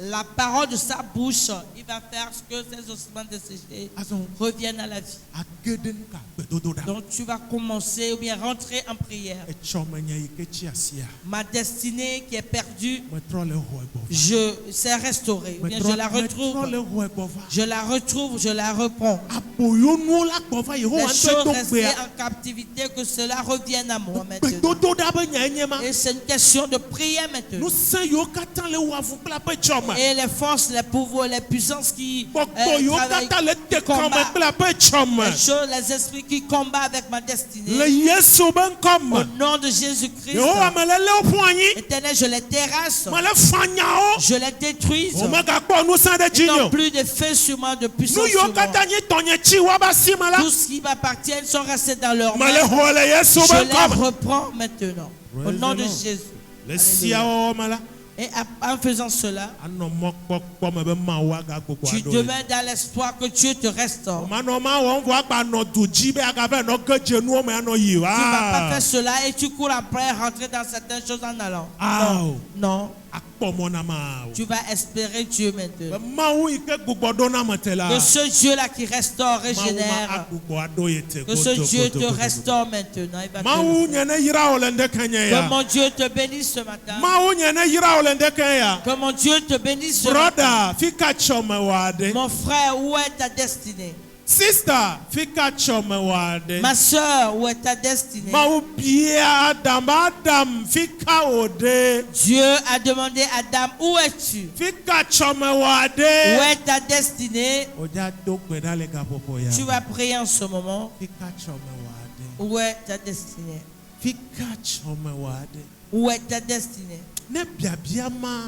la parole de sa bouche, il va faire ce que ces ossements desséchés Azon reviennent à la vie. ageden ka be do do da. Donc tu vas commencer ou bien rentrer en prière. E cho me nya ike chi asia. Ma destinée qui est perdue, Me tro le ho e bo. je sais restaurer. Ou bien je la tro retrouve. le ho e bo va. Je la retrouve, je la reprends. Apoyo nu la gbo va Les Yehowa choses nto to restées gbe a. en captivité, que cela revienne à moi Be do maintenant. do da be nya enye ma. Et c'est une question de prière Nu maintenant. se yo katan le wa fu kla pe cho ma. Et les forces, les pouvoirs, les puissances qui Gbogbo yo travaillent, katan le te qui kan me combattent, kla pe cho ma. les choses, les esprits qui combattent avec ma destinée. Le Yesu ben Au comme. nom de Jésus-Christ, Yehowa me le le po anyi. Éternel, je les terrasse, Me le fanya o. je les détruise. O me ga kpo nu san de Ils n'ont jinyo. plus de feu sur moi, de puissance Nu yo sur moi. katan nyi tonye chi wa ba si ma la. Tout ce qui m'appartient, ils sont restés dans leur Me main. le ho le Yesu Je ben les comme. reprends maintenant. Au Praise nom the de Lord. Jésus. Le sia o ma la. Et en faisant cela, Ano mo kpɔkpɔ me be ma wo aga gbogbo tu aɖo ye. demeures dans l'espoir que Dieu te restaure. Manɔ ma wɔm vɔ agba nɔ du dzi be agava nɔ ge dze nuwo me anɔ yi Tu ne vas pas wa. faire cela et tu cours après rentrer dans certaines choses en allant. Awo Non, akpɔ mɔ na ma o. tu vas espérer Dieu maintenant. Be Mawu yi ke gbugbɔ ɖo na me te la. Que ce Dieu-là qui restaure, Mawu ma régénère, agbugbɔ aɖo ye te. que ce Dieu te restaure maintenant. Il va te Mawu le nye faire. ne yra wo le ŋdeke nye Que ya. mon Dieu te bénisse ce matin. Mawu nye ne yra wo le ŋdeke ya. Que mon Dieu te bénisse ce matin. Broda fi ka tsɔ me wɔ aɖe. Mon frère, où est ta destinée? Sista fi ka tsɔ me wɔ aɖe. Ma soeur, où est ta destinée? Mawu bia Adam Adam fi ka wo ɖe. Dieu a demandé à Adam, où es-tu? Fi ka tsɔ me wɔ Où aɖe. est ta destinée? Oja do gbe ɖa le gaƒoƒo ya. Tu vas prier en ce moment. Fi ka tsɔ me wɔ aɖe. Où est ta destinée? Fi ka tsɔ me wɔ aɖe. Où est ta destinée? Ne biabia ma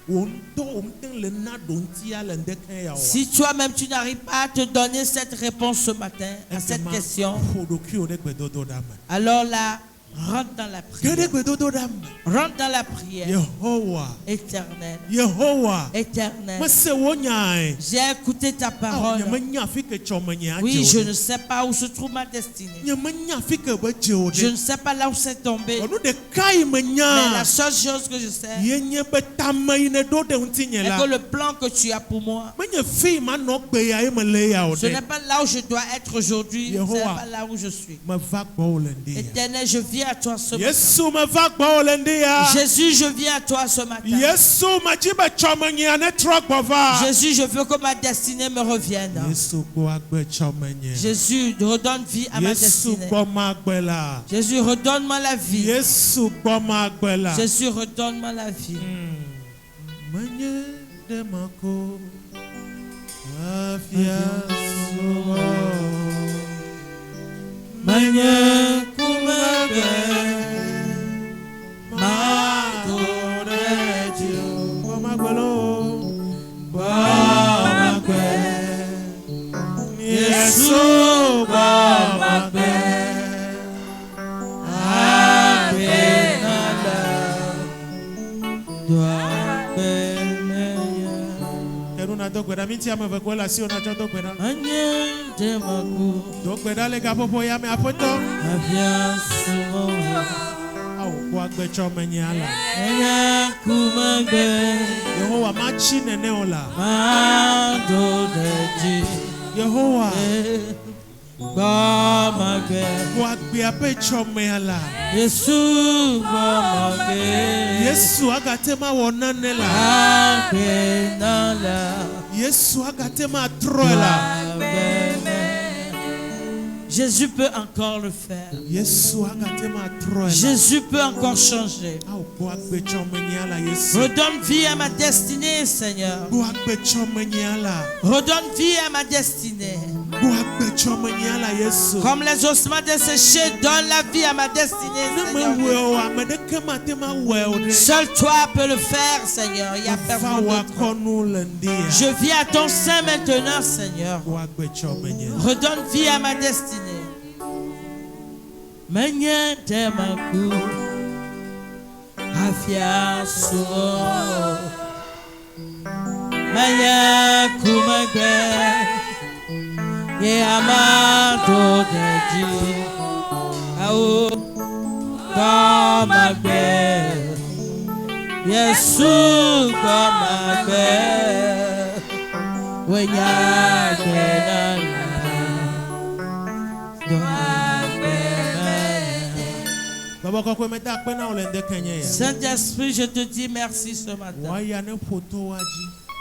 wo ŋutɔ wo ŋute le na ɖo ŋutia le ŋdeke ya wa. Si toi-même tu n'arrives pas à te donner cette réponse ce matin à cette question, ƒo ɖokuiwo ɖe gbedodoɖa me. alors là, Rentre dans la prière. Gede gbedododam. Rentre dans la prière. Yehowa. Éternel. Yehowa. Éternel. Mese wonya. J'ai écouté ta parole. Nyamenya fike chomenya. Oui, je ne sais pas où se trouve ma destinée. Nyamenya fike bejode. Je ne sais pas là où c'est tombé. Onu de kai menya. Mais la seule chose que je sais, Yenye betama ine dode untinye est la. que le plan que tu as pour moi, Menye fi manok be ya emele ya ce ode. n'est pas là où je dois être aujourd'hui. Ce n'est Yehowa. pas là où je suis. Me va gbo olende. Éternel, je viens à toi ce matin. Yesu me va gbo olende ya. Jésus, je viens à toi ce matin. Yesu majibe chomenya ne tro gbova. Jésus, je veux que ma destinée me revienne. Yesu gbo agbe chomenya. Jésus, redonne vie à ma Yesu destinée. gbo ma agbe la. Jésus, redonne-moi la vie. Yesu gbo ma agbe la. Jésus, redonne-moi la vie. Menye de mako. Afia suwa. Menye kumebe, madoreju, Bomagbelo. bomagbe, Yesu bomagbe. abenala, doabeneye. Keruna dogbeda minti ame vekwela si ona cho dogbeda. Menye demaku, Dogbeda le gapopo ya me apoto. afia sumo. Awo kwa agbe chomenya ala. Menye kumebe, Yehowa machi nene ola. madoreju. Yehowa Bomagbe, kwa agbe ape chomenya la. Yesu bomagbe, Yesu agatema wonane la. abenala, Yesu agatema troela. abene. Jésus peut encore le faire. Yesu agatema troela. Jésus peut encore changer. Awo kwa agbe chomenya la Yesu. Redonne vie à ma destinée, Seigneur. Kwa agbe chomenya la. Redonne vie à ma destinée. Kwa agbe chomenya la Yesu. Comme les ossements desséchés, donne la vie à ma destinée, Seigneur. Seul toi peux le faire, Seigneur. Il n'y a personne d'autre. Je viens à ton sein maintenant, Seigneur. Redonne vie à ma destinée. Menye temaku, afia suo. Menye kumagbe, ye amato deji. Ao komagbe, Yesu komagbe, wenyagbe nana. Saint-Esprit, je te dis merci ce matin.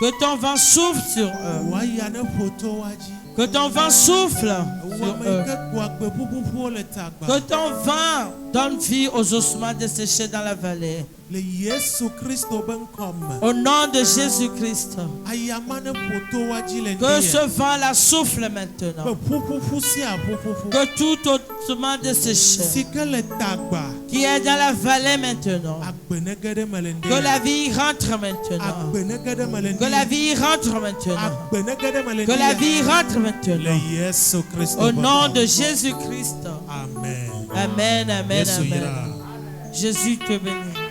Que ton vent souffle sur eux. Que ton vent souffle sur eux. Que ton vent donne vie aux ossements desséchés dans la vallée. Au nom de Jésus-Christ. Que ce vent-là souffle maintenant. Que tout ossement desséché qui est dans la vallée maintenant. Que la vie rentre maintenant. Que la vie rentre maintenant. Que la vie rentre maintenant. Au nom de Jésus-Christ. Amen. Amen, amen, amen. Jésus te bénit.